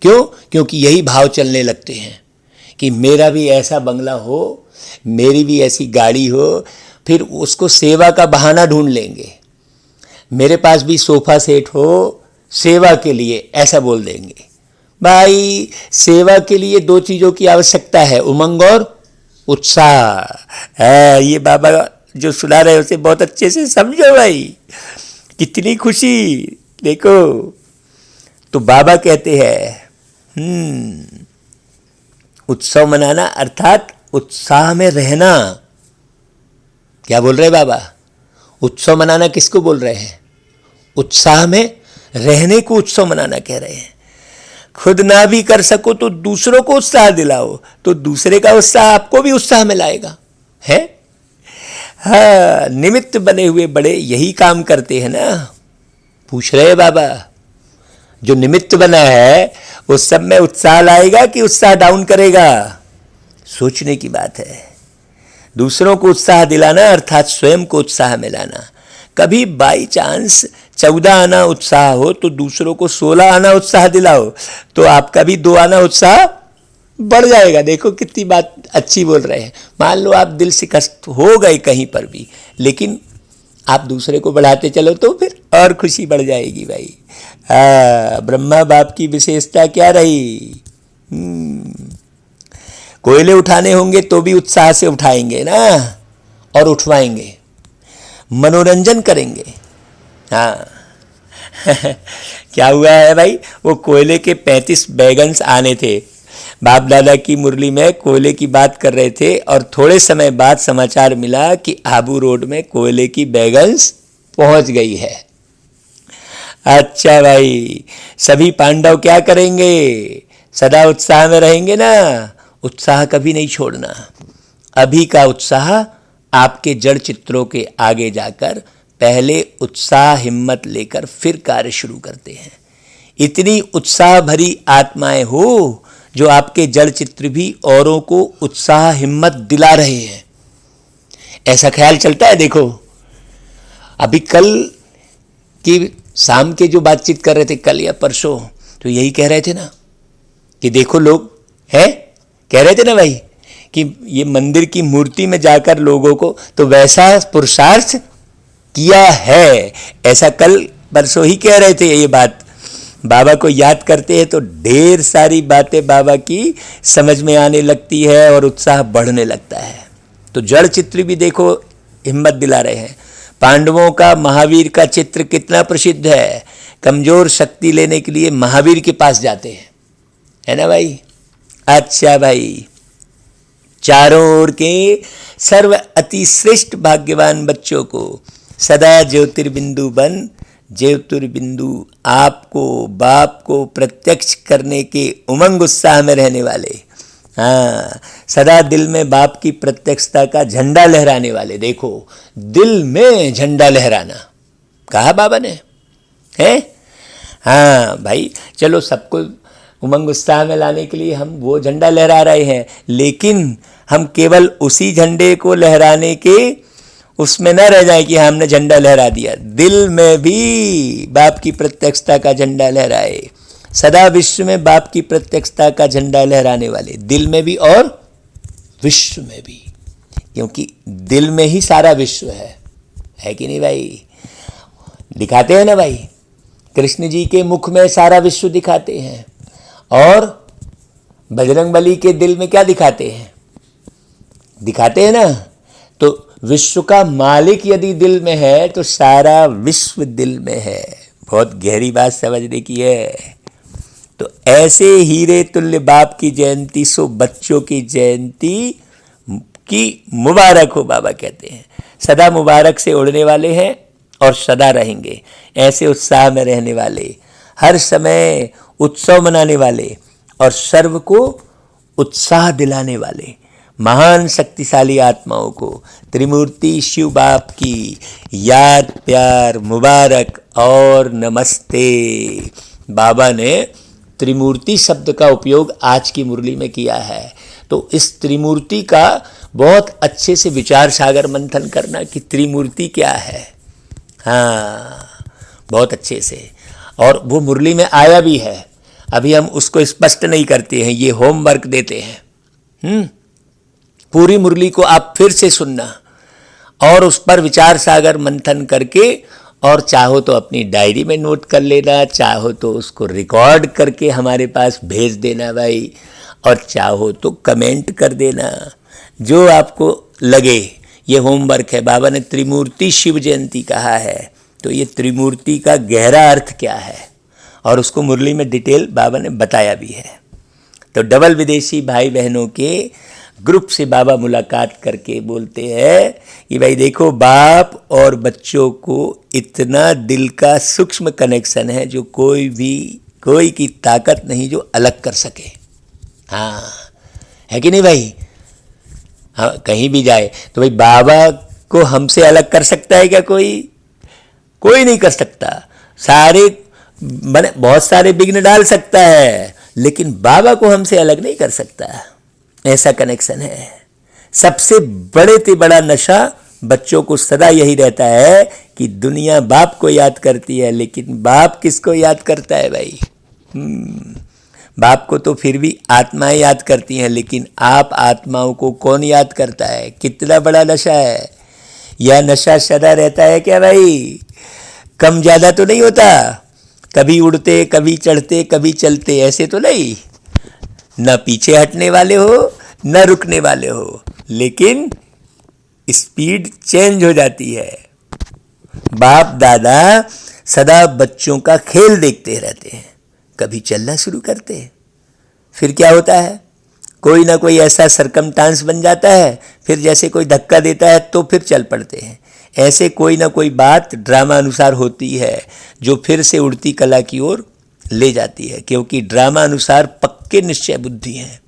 क्यों? क्योंकि यही भाव चलने लगते हैं कि मेरा भी ऐसा बंगला हो, मेरी भी ऐसी गाड़ी हो, फिर उसको सेवा का बहाना ढूंढ लेंगे। मेरे पास भी सोफा सेट हो सेवा के लिए, ऐसा बोल देंगे। भाई सेवा के लिए दो चीज़ों की आवश्यकता है, उमंग और उत्साह। ये बाबा जो सुना रहे उसे बहुत अच्छे से समझो भाई, कितनी खुशी देखो। तो बाबा कहते हैं उत्सव मनाना अर्थात उत्साह में रहना। क्या बोल रहे बाबा? उत्सव मनाना किसको बोल रहे हैं? उत्साह में रहने को उत्सव मनाना कह रहे हैं। खुद ना भी कर सको तो दूसरों को उत्साह दिलाओ, तो दूसरे का उत्साह आपको भी उत्साह में लाएगा, है? हाँ, निमित्त बने हुए बड़े यही काम करते हैं ना। पूछ रहे बाबा, जो निमित्त बना है उस सब में उत्साह लाएगा कि उत्साह डाउन करेगा? सोचने की बात है। दूसरों को उत्साह दिलाना अर्थात स्वयं को उत्साह में लाना। कभी बाई चांस 14 आना उत्साह हो तो दूसरों को 16 आना उत्साह दिलाओ, तो आपका भी 2 आना उत्साह बढ़ जाएगा। देखो कितनी बात अच्छी बोल रहे हैं। मान लो आप दिल शिकस्त हो गए कहीं पर भी, लेकिन आप दूसरे को बढ़ाते चलो तो फिर और खुशी बढ़ जाएगी भाई। ब्रह्मा बाप की विशेषता क्या रही? कोयले उठाने होंगे तो भी उत्साह से उठाएंगे ना, और उठवाएंगे, मनोरंजन करेंगे। हाँ क्या हुआ है भाई? वो कोयले के 35 बैगन्स आने थे। बाप दादा की मुरली में कोयले की बात कर रहे थे और थोड़े समय बाद समाचार मिला कि आबू रोड में कोयले की बैगन्स पहुंच गई है। अच्छा भाई, सभी पांडव क्या करेंगे? सदा उत्साह में रहेंगे ना। उत्साह कभी नहीं छोड़ना। अभी का उत्साह आपके जड़ चित्रों के आगे जाकर पहले उत्साह हिम्मत लेकर फिर कार्य शुरू करते हैं। इतनी उत्साह भरी आत्माएं हो जो आपके जड़ चित्र भी औरों को उत्साह हिम्मत दिला रहे हैं। ऐसा ख्याल चलता है। देखो अभी कल की शाम के जो बातचीत कर रहे थे, कल या परसों, तो यही कह रहे थे ना कि देखो लोग हैं, कह रहे थे ना भाई कि ये मंदिर की मूर्ति में जाकर लोगों को तो वैसा पुरुषार्थ किया है। ऐसा कल परसों ही कह रहे थे ये बात। बाबा को याद करते हैं तो ढेर सारी बातें बाबा की समझ में आने लगती है और उत्साह बढ़ने लगता है। तो जड़ चित्र भी देखो हिम्मत दिला रहे हैं। पांडवों का महावीर का चित्र कितना प्रसिद्ध है। कमजोर शक्ति लेने के लिए महावीर के पास जाते हैं, है ना भाई? अच्छा भाई, चारों ओर के सर्व अति श्रेष्ठ भाग्यवान बच्चों को सदा ज्योतिर्बिंदु बन ज्योतिर्बिंदु आपको बाप को प्रत्यक्ष करने के उमंग उत्साह में रहने वाले, हाँ, सदा दिल में बाप की प्रत्यक्षता का झंडा लहराने वाले। देखो दिल में झंडा लहराना कहा बाबा ने, है? हाँ भाई, चलो सबको उमंग उत्साह में लाने के लिए हम वो झंडा लहरा रहे हैं, लेकिन हम केवल उसी झंडे को लहराने के उसमें न रह जाए कि हमने झंडा लहरा दिया। दिल में भी बाप की प्रत्यक्षता का झंडा लहराए। सदा विश्व में बाप की प्रत्यक्षता का झंडा लहराने वाले, दिल में भी और विश्व में भी, क्योंकि दिल में ही सारा विश्व है कि नहीं भाई? दिखाते हैं ना भाई, कृष्ण जी के मुख में सारा विश्व दिखाते हैं, और बजरंगबली के दिल में क्या दिखाते हैं? दिखाते हैं ना। तो विश्व का मालिक यदि दिल में है तो सारा विश्व दिल में है। बहुत गहरी बात समझने की है। तो ऐसे हीरे तुल्य बाप की जयंती सो बच्चों की जयंती की मुबारक हो, बाबा कहते हैं। सदा मुबारक से उड़ने वाले हैं और सदा रहेंगे ऐसे उत्साह में रहने वाले, हर समय उत्सव मनाने वाले और सर्व को उत्साह दिलाने वाले महान शक्तिशाली आत्माओं को त्रिमूर्ति शिव बाप की याद, प्यार, मुबारक और नमस्ते। बाबा ने त्रिमूर्ति शब्द का उपयोग आज की मुरली में किया है। तो इस त्रिमूर्ति का बहुत अच्छे से विचार सागर मंथन करना कि त्रिमूर्ति क्या है। हाँ, बहुत अच्छे से। और वो मुरली में आया भी है, अभी हम उसको स्पष्ट नहीं करते हैं, ये होमवर्क देते हैं। पूरी मुरली को आप फिर से सुनना और उस पर विचार सागर मंथन करके, और चाहो तो अपनी डायरी में नोट कर लेना, चाहो तो उसको रिकॉर्ड करके हमारे पास भेज देना भाई, और चाहो तो कमेंट कर देना, जो आपको लगे। ये होमवर्क है। बाबा ने त्रिमूर्ति शिव जयंती कहा है, तो ये त्रिमूर्ति का गहरा अर्थ क्या है, और उसको मुरली में डिटेल बाबा ने बताया भी है। तो डबल विदेशी भाई बहनों के ग्रुप से बाबा मुलाकात करके बोलते हैं कि भाई देखो, बाप और बच्चों को इतना दिल का सूक्ष्म कनेक्शन है जो कोई की ताकत नहीं जो अलग कर सके। हाँ, है कि नहीं भाई? हाँ, कहीं भी जाए तो भाई बाबा को हमसे अलग कर सकता है क्या? कोई नहीं कर सकता। बहुत सारे विघ्न डाल सकता है, लेकिन बाबा को हमसे अलग नहीं कर सकता। ऐसा कनेक्शन है। सबसे बड़े से बड़ा नशा बच्चों को सदा यही रहता है कि दुनिया बाप को याद करती है, लेकिन बाप किसको याद करता है भाई? बाप को तो फिर भी आत्माएं याद करती हैं, लेकिन आप आत्माओं को कौन याद करता है? कितना बड़ा नशा है। यह नशा सदा रहता है क्या भाई? कम ज़्यादा तो नहीं होता? कभी उड़ते, कभी चढ़ते, कभी चलते, ऐसे तो नहीं। न पीछे हटने वाले हो, न रुकने वाले हो, लेकिन स्पीड चेंज हो जाती है। बाप दादा सदा बच्चों का खेल देखते रहते हैं। कभी चलना शुरू करते हैं, फिर क्या होता है? कोई ना कोई ऐसा सरकमस्टांस बन जाता है, फिर जैसे कोई धक्का देता है तो फिर चल पड़ते हैं। ऐसे कोई ना कोई बात ड्रामा अनुसार होती है जो फिर से उड़ती कला की ओर ले जाती है, क्योंकि ड्रामा अनुसार पक्के निश्चय बुद्धि है।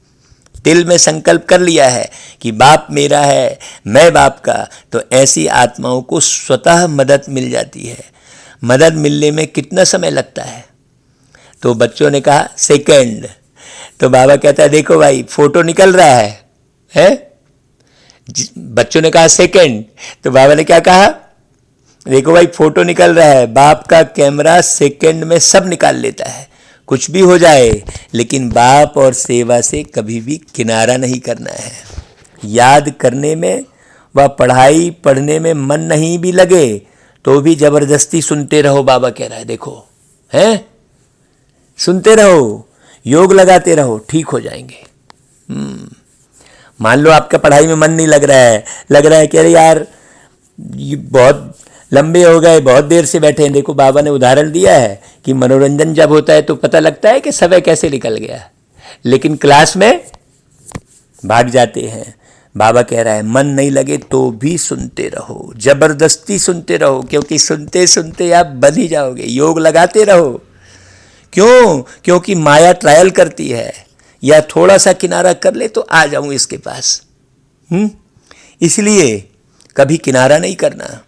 दिल में संकल्प कर लिया है कि बाप मेरा है, मैं बाप का, तो ऐसी आत्माओं को स्वतः मदद मिल जाती है। मदद मिलने में कितना समय लगता है? तो बच्चों ने कहा सेकंड। तो बाबा कहता है देखो भाई, फोटो निकल रहा है? बच्चों ने कहा सेकंड, तो बाबा ने क्या कहा? देखो भाई, फोटो निकल रहा है। बाप का कैमरा सेकंड में सब निकाल लेता है, कुछ भी हो जाए, लेकिन बाप और सेवा से कभी भी किनारा नहीं करना है। याद करने में व पढ़ाई पढ़ने में मन नहीं भी लगे तो भी जबरदस्ती सुनते रहो। बाबा कह रहा है देखो, हैं? सुनते रहो, योग लगाते रहो, ठीक हो जाएंगे। मान लो आपका पढ़ाई में मन नहीं लग रहा है कि अरे यार ये बहुत लंबे हो गए, बहुत देर से बैठे हैं। देखो बाबा ने उदाहरण दिया है कि मनोरंजन जब होता है तो पता लगता है कि समय कैसे निकल गया, लेकिन क्लास में भाग जाते हैं। बाबा कह रहा है मन नहीं लगे तो भी सुनते रहो, जबरदस्ती सुनते रहो, क्योंकि सुनते सुनते आप बन ही जाओगे। योग लगाते रहो। क्यों? क्योंकि माया ट्रायल करती है, या थोड़ा सा किनारा कर ले तो आ जाऊं इसके पास। इसलिए कभी किनारा नहीं करना,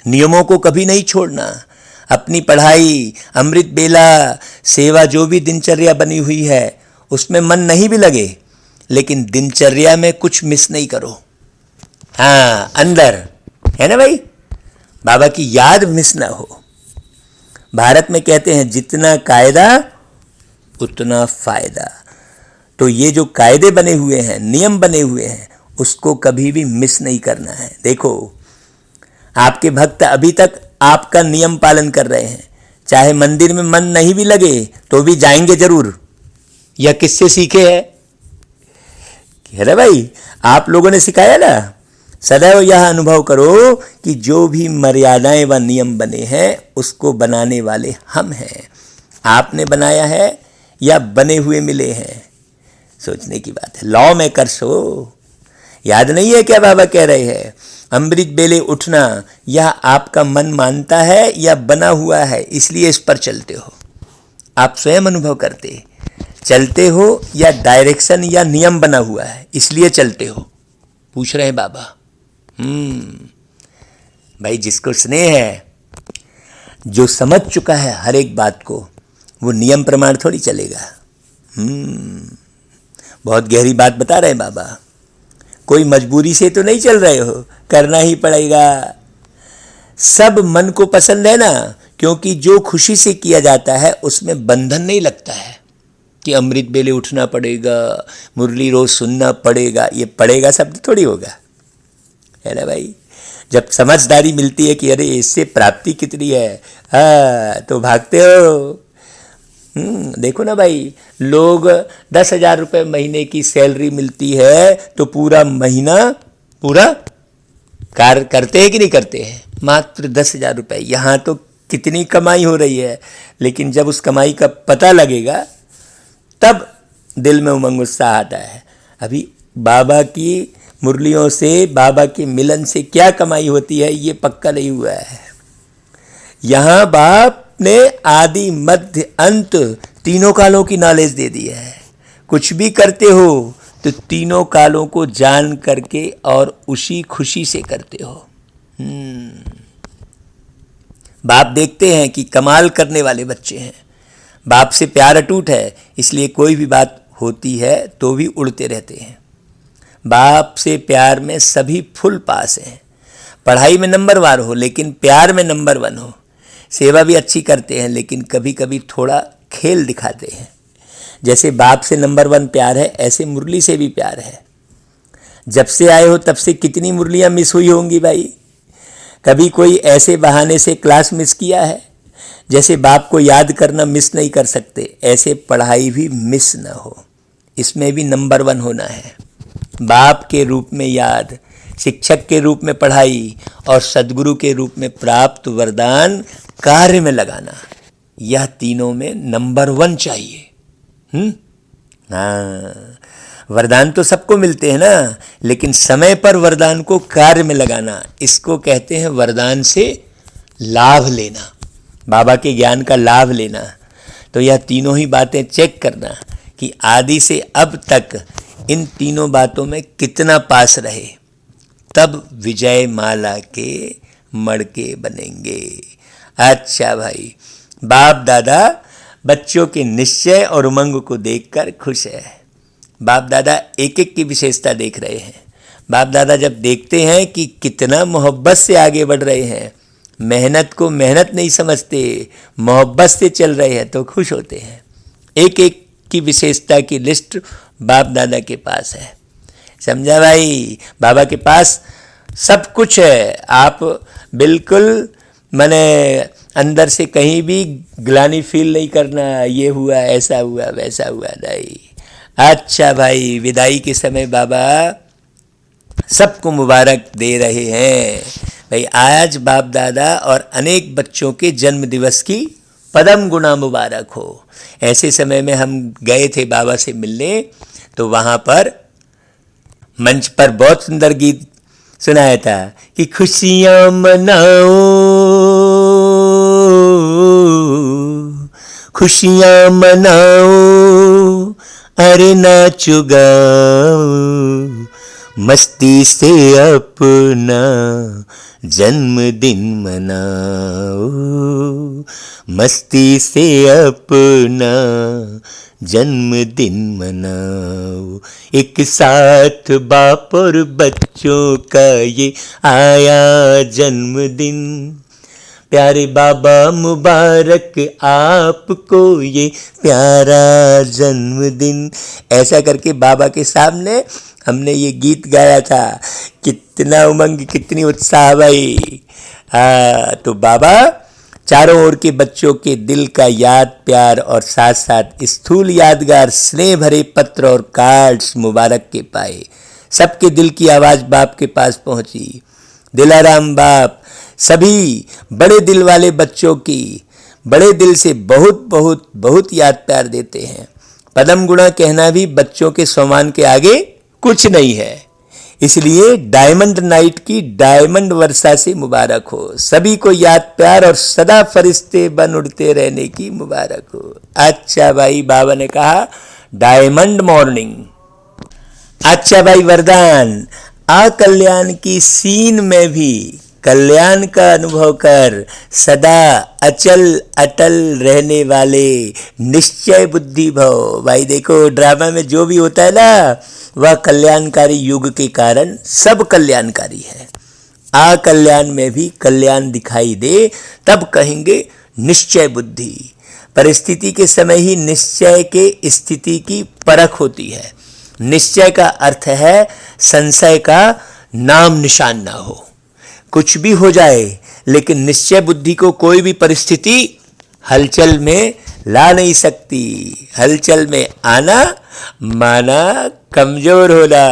नियमों को कभी नहीं छोड़ना। अपनी पढ़ाई, अमृत बेला, सेवा, जो भी दिनचर्या बनी हुई है उसमें मन नहीं भी लगे, लेकिन दिनचर्या में कुछ मिस नहीं करो। हाँ, अंदर है ना भाई, बाबा की याद मिस ना हो। भारत में कहते हैं जितना कायदा उतना फायदा। तो ये जो कायदे बने हुए हैं, नियम बने हुए हैं, उसको कभी भी मिस नहीं करना है। देखो, आपके भक्त अभी तक आपका नियम पालन कर रहे हैं, चाहे मंदिर में मन नहीं भी लगे तो भी जाएंगे जरूर। यह किससे सीखे है? कह रहे भाई, आप लोगों ने सिखाया ना। सदैव यह अनुभव करो कि जो भी मर्यादाएं व नियम बने हैं उसको बनाने वाले हम हैं। आपने बनाया है या बने हुए मिले हैं? सोचने की बात है। लॉ मेकर्स हो, याद नहीं है क्या बाबा कह रहे हैं? अमृत बेले उठना, यह आपका मन मानता है या बना हुआ है, इसलिए इस पर चलते हो। आप स्वयं अनुभव करते चलते हो, या डायरेक्शन या नियम बना हुआ है इसलिए चलते हो? पूछ रहे हैं बाबा। भाई, जिसको स्नेह है, जो समझ चुका है हर एक बात को, वो नियम प्रमाण थोड़ी चलेगा। बहुत गहरी बात बता रहे हैं बाबा। कोई मजबूरी से तो नहीं चल रहे हो, करना ही पड़ेगा। सब मन को पसंद है ना, क्योंकि जो खुशी से किया जाता है उसमें बंधन नहीं लगता है। कि अमृत बेले उठना पड़ेगा, मुरली रोज सुनना पड़ेगा। ये पड़ेगा शब्द थोड़ी होगा, है ना भाई। जब समझदारी मिलती है कि अरे इससे प्राप्ति कितनी है, तो भागते हो। देखो ना भाई, लोग 10,000 रुपये महीने की सैलरी मिलती है तो पूरा महीना पूरा कार्य करते हैं कि नहीं करते हैं। मात्र 10,000 रुपये, यहाँ तो कितनी कमाई हो रही है, लेकिन जब उस कमाई का पता लगेगा तब दिल में उमंग उत्साह आता है। अभी बाबा की मुरलियों से, बाबा के मिलन से क्या कमाई होती है ये पक्का नहीं हुआ है। यहाँ बाप ने आदि मध्य अंत तीनों कालों की नॉलेज दे दी है। कुछ भी करते हो तो तीनों कालों को जान करके और उसी खुशी से करते हो। बाप देखते हैं कि कमाल करने वाले बच्चे हैं, बाप से प्यार अटूट है, इसलिए कोई भी बात होती है तो भी उड़ते रहते हैं। बाप से प्यार में सभी फुल पास हैं। पढ़ाई में नंबर वार हो लेकिन प्यार में नंबर 1 हो। सेवा भी अच्छी करते हैं लेकिन कभी कभी थोड़ा खेल दिखाते हैं। जैसे बाप से नंबर 1 प्यार है, ऐसे मुरली से भी प्यार है। जब से आए हो तब से कितनी मुरलियाँ मिस हुई होंगी भाई। कभी कोई ऐसे बहाने से क्लास मिस किया है? जैसे बाप को याद करना मिस नहीं कर सकते, ऐसे पढ़ाई भी मिस ना हो। इसमें भी नंबर 1 होना है। बाप के रूप में याद, शिक्षक के रूप में पढ़ाई और सद्गुरु के रूप में प्राप्त वरदान कार्य में लगाना, यह तीनों में नंबर 1 चाहिए। हाँ, वरदान तो सबको मिलते हैं ना, लेकिन समय पर वरदान को कार्य में लगाना, इसको कहते हैं वरदान से लाभ लेना, बाबा के ज्ञान का लाभ लेना। तो यह तीनों ही बातें चेक करना कि आदि से अब तक इन तीनों बातों में कितना पास रहे, तब विजय माला के मड़के बनेंगे। अच्छा भाई, बाप दादा बच्चों के निश्चय और उमंग को देखकर खुश है। बाप दादा एक एक की विशेषता देख रहे हैं। बाप दादा जब देखते हैं कि कितना मोहब्बत से आगे बढ़ रहे हैं, मेहनत को मेहनत नहीं समझते, मोहब्बत से चल रहे हैं, तो खुश होते हैं। एक एक की विशेषता की लिस्ट बाप दादा के पास है। समझा भाई, बाबा के पास सब कुछ है। आप बिल्कुल मैंने अंदर से कहीं भी ग्लानि फील नहीं करना, ये हुआ, ऐसा हुआ, वैसा हुआ नहीं। अच्छा भाई, विदाई के समय बाबा सबको मुबारक दे रहे हैं। भाई आज बाप दादा और अनेक बच्चों के जन्म दिवस की पदम गुना मुबारक हो। ऐसे समय में हम गए थे बाबा से मिलने, तो वहाँ पर मंच पर बहुत सुंदर गीत सुनाया था कि खुशियाँ मनाओ, खुशियाँ मनाओ, अरे नाचो गाओ, मस्ती से अपना जन्मदिन मनाओ, मस्ती से अपना जन्मदिन मनाओ। एक साथ बाप और बच्चों का ये आया जन्मदिन, प्यारे बाबा मुबारक आपको ये प्यारा जन्मदिन। ऐसा करके बाबा के सामने हमने ये गीत गाया था। कितना उमंग, कितनी उत्साह भाई। तो बाबा चारों ओर के बच्चों के दिल का याद, प्यार और साथ साथ स्थूल यादगार स्नेह भरे पत्र और कार्ड्स मुबारक के पाए। सबके दिल की आवाज़ बाप के पास पहुंची। दिलाराम बाप सभी बड़े दिल वाले बच्चों की बड़े दिल से बहुत बहुत बहुत याद प्यार देते हैं। पदम गुणा कहना भी बच्चों के सम्मान के आगे कुछ नहीं है। इसलिए डायमंड नाइट की डायमंड वर्षा से मुबारक हो। सभी को याद प्यार और सदा फरिश्ते बन उड़ते रहने की मुबारक हो। अच्छा भाई, बाबा ने कहा डायमंड मॉर्निंग। अच्छा भाई, वरदान अकल्याण की सीन में भी कल्याण का अनुभव कर सदा अचल अटल रहने वाले निश्चय बुद्धि भव। भाई देखो, ड्रामा में जो भी होता है ना, वह कल्याणकारी युग के कारण सब कल्याणकारी है। अकल्याण में भी कल्याण दिखाई दे तब कहेंगे निश्चय बुद्धि। परिस्थिति के समय ही निश्चय के स्थिति की परख होती है। निश्चय का अर्थ है संशय का नाम निशान ना हो। कुछ भी हो जाए लेकिन निश्चय बुद्धि को कोई भी परिस्थिति हलचल में ला नहीं सकती। हलचल में आना माना कमजोर होना।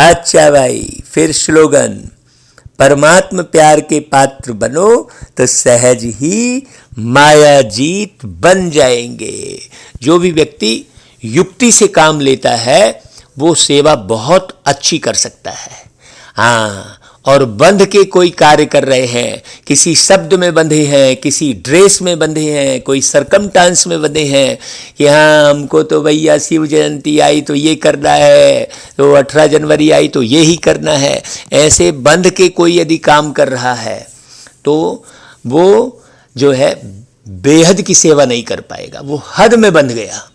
अच्छा भाई, फिर स्लोगन, परमात्म प्यार के पात्र बनो तो सहज ही माया जीत बन जाएंगे। जो भी व्यक्ति युक्ति से काम लेता है वो सेवा बहुत अच्छी कर सकता है। हाँ, और बंध के कोई कार्य कर रहे हैं, किसी शब्द में बंधे हैं, किसी ड्रेस में बंधे हैं, कोई सरकमटांस में बंधे हैं कि हाँ हमको तो भैया शिव जयंती आई तो ये करना है, तो 18 जनवरी आई तो ये ही करना है, ऐसे बंध के कोई यदि काम कर रहा है तो वो जो है बेहद की सेवा नहीं कर पाएगा। वो हद में बंध गया।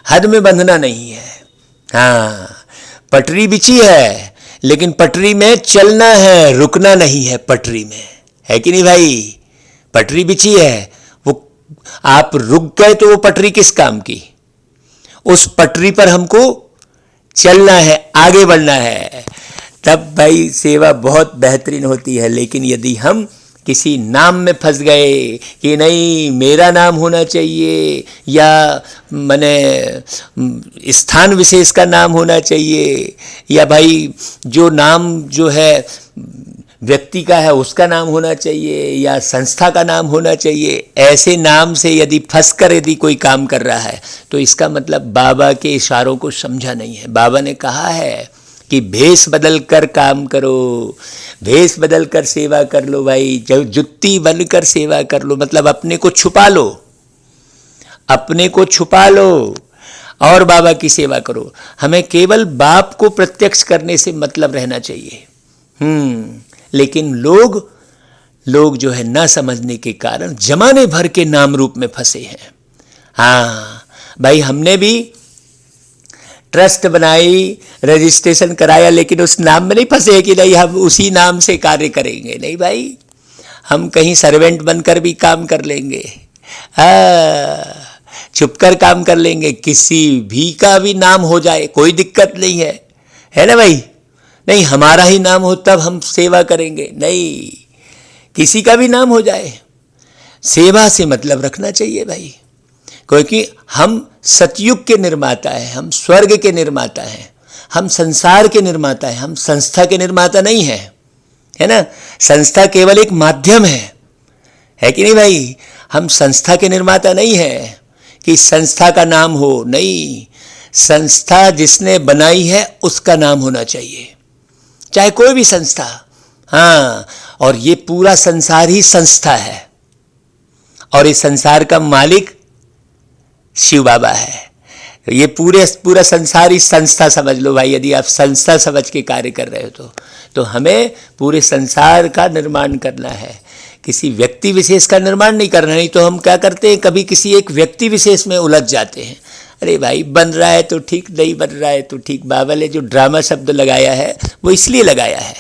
हद में बंधना नहीं है। हाँ, पटरी बिछी है लेकिन पटरी में चलना है, रुकना नहीं है। पटरी में है कि नहीं भाई? पटरी बिछी है, वो आप रुक गए तो वो पटरी किस काम की? उस पटरी पर हमको चलना है, आगे बढ़ना है, तब भाई सेवा बहुत बेहतरीन होती है। लेकिन यदि हम किसी नाम में फंस गए कि नहीं मेरा नाम होना चाहिए या मैंने स्थान विशेष का नाम होना चाहिए या भाई जो नाम जो है व्यक्ति का है उसका नाम होना चाहिए या संस्था का नाम होना चाहिए, ऐसे नाम से यदि फंस कर यदि कोई काम कर रहा है तो इसका मतलब बाबा के इशारों को समझा नहीं है। बाबा ने कहा है कि भेष बदल कर काम करो, भेष बदल कर सेवा कर लो भाई, जुत्ती बनकर सेवा कर लो, मतलब अपने को छुपा लो, अपने को छुपा लो और बाबा की सेवा करो। हमें केवल बाप को प्रत्यक्ष करने से मतलब रहना चाहिए। लेकिन लोग जो है ना समझने के कारण जमाने भर के नाम रूप में फंसे हैं। हाँ भाई, हमने भी ट्रस्ट बनाई, रजिस्ट्रेशन कराया, लेकिन उस नाम में नहीं फंसे कि नहीं हम उसी नाम से कार्य करेंगे। नहीं भाई, हम कहीं सर्वेंट बनकर भी काम कर लेंगे, छुपकर काम कर लेंगे, किसी भी का भी नाम हो जाए कोई दिक्कत नहीं है ना भाई? नहीं हमारा ही नाम हो तब हम सेवा करेंगे, नहीं किसी का भी नाम हो जाए, सेवा से मतलब रखना चाहिए भाई। क्योंकि हम सतयुग के निर्माता हैं, हम स्वर्ग के निर्माता हैं, हम संसार के निर्माता हैं, हम संस्था के निर्माता नहीं हैं, है ना? संस्था केवल एक माध्यम है कि नहीं भाई? हम संस्था के निर्माता नहीं है कि संस्था का नाम हो, नहीं, संस्था जिसने बनाई है उसका नाम होना चाहिए, चाहे कोई भी संस्था। हाँ, और ये पूरा संसार ही संस्था है और इस संसार का मालिक शिव बाबा है। ये पूरा संसार ही संस्था समझ लो भाई। यदि आप संस्था समझ के कार्य कर रहे हो तो हमें पूरे संसार का निर्माण करना है, किसी व्यक्ति विशेष का निर्माण नहीं करना। नहीं तो हम क्या करते हैं, कभी किसी एक व्यक्ति विशेष में उलझ जाते हैं। अरे भाई, बन रहा है तो ठीक, नहीं बन रहा है तो ठीक। बाबा ने जो ड्रामा शब्द लगाया है वो इसलिए लगाया है,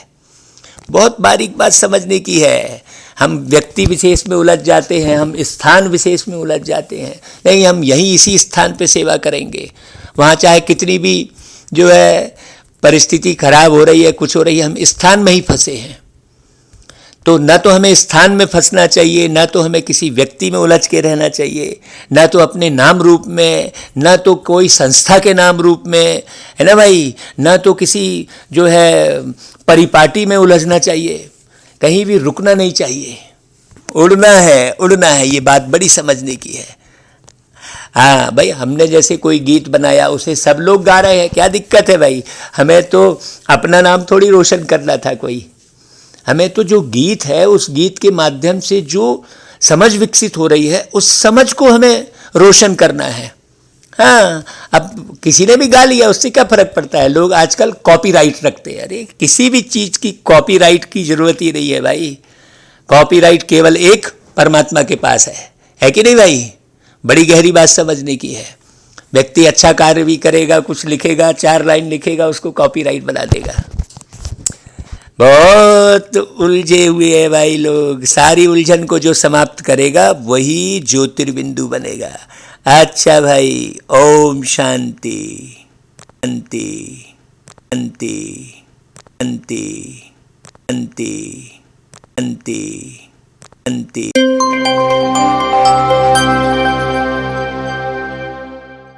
बहुत बारीक बात समझने की है। हम व्यक्ति विशेष में उलझ जाते हैं, हम स्थान विशेष में उलझ जाते हैं। नहीं, हम यहीं इसी स्थान पे सेवा करेंगे, वहाँ चाहे कितनी भी जो है परिस्थिति खराब हो रही है, कुछ हो रही है, हम स्थान में ही फंसे हैं। तो न तो हमें स्थान में फंसना चाहिए, न तो हमें किसी व्यक्ति में उलझ के रहना चाहिए, न तो अपने नाम रूप में, न तो कोई संस्था के नाम रूप में, है ना भाई, न तो किसी जो है परिपाटी में उलझना चाहिए। कहीं भी रुकना नहीं चाहिए, उड़ना है। ये बात बड़ी समझने की है। हाँ भाई, हमने जैसे कोई गीत बनाया उसे सब लोग गा रहे हैं, क्या दिक्कत है भाई? हमें तो अपना नाम थोड़ी रोशन करना था कोई, हमें तो जो गीत है उस गीत के माध्यम से जो समझ विकसित हो रही है उस समझ को हमें रोशन करना है। हाँ, अब किसी ने भी गा लिया उससे क्या फर्क पड़ता है? लोग आजकल कॉपीराइट रखते हैं। अरे किसी भी चीज़ की कॉपीराइट की जरूरत ही नहीं है भाई। कॉपीराइट केवल एक परमात्मा के पास है कि नहीं भाई? बड़ी गहरी बात समझने की है। व्यक्ति अच्छा कार्य भी करेगा, कुछ लिखेगा, 4 लाइन लिखेगा, उसको कॉपीराइट बना देगा। बहुत उलझे हुए हैं भाई लोग। सारी उलझन को जो समाप्त करेगा वही ज्योतिर्बिंदु बनेगा। अच्छा भाई, ओम शांति शांति शांति शांति शांति शांति शांति।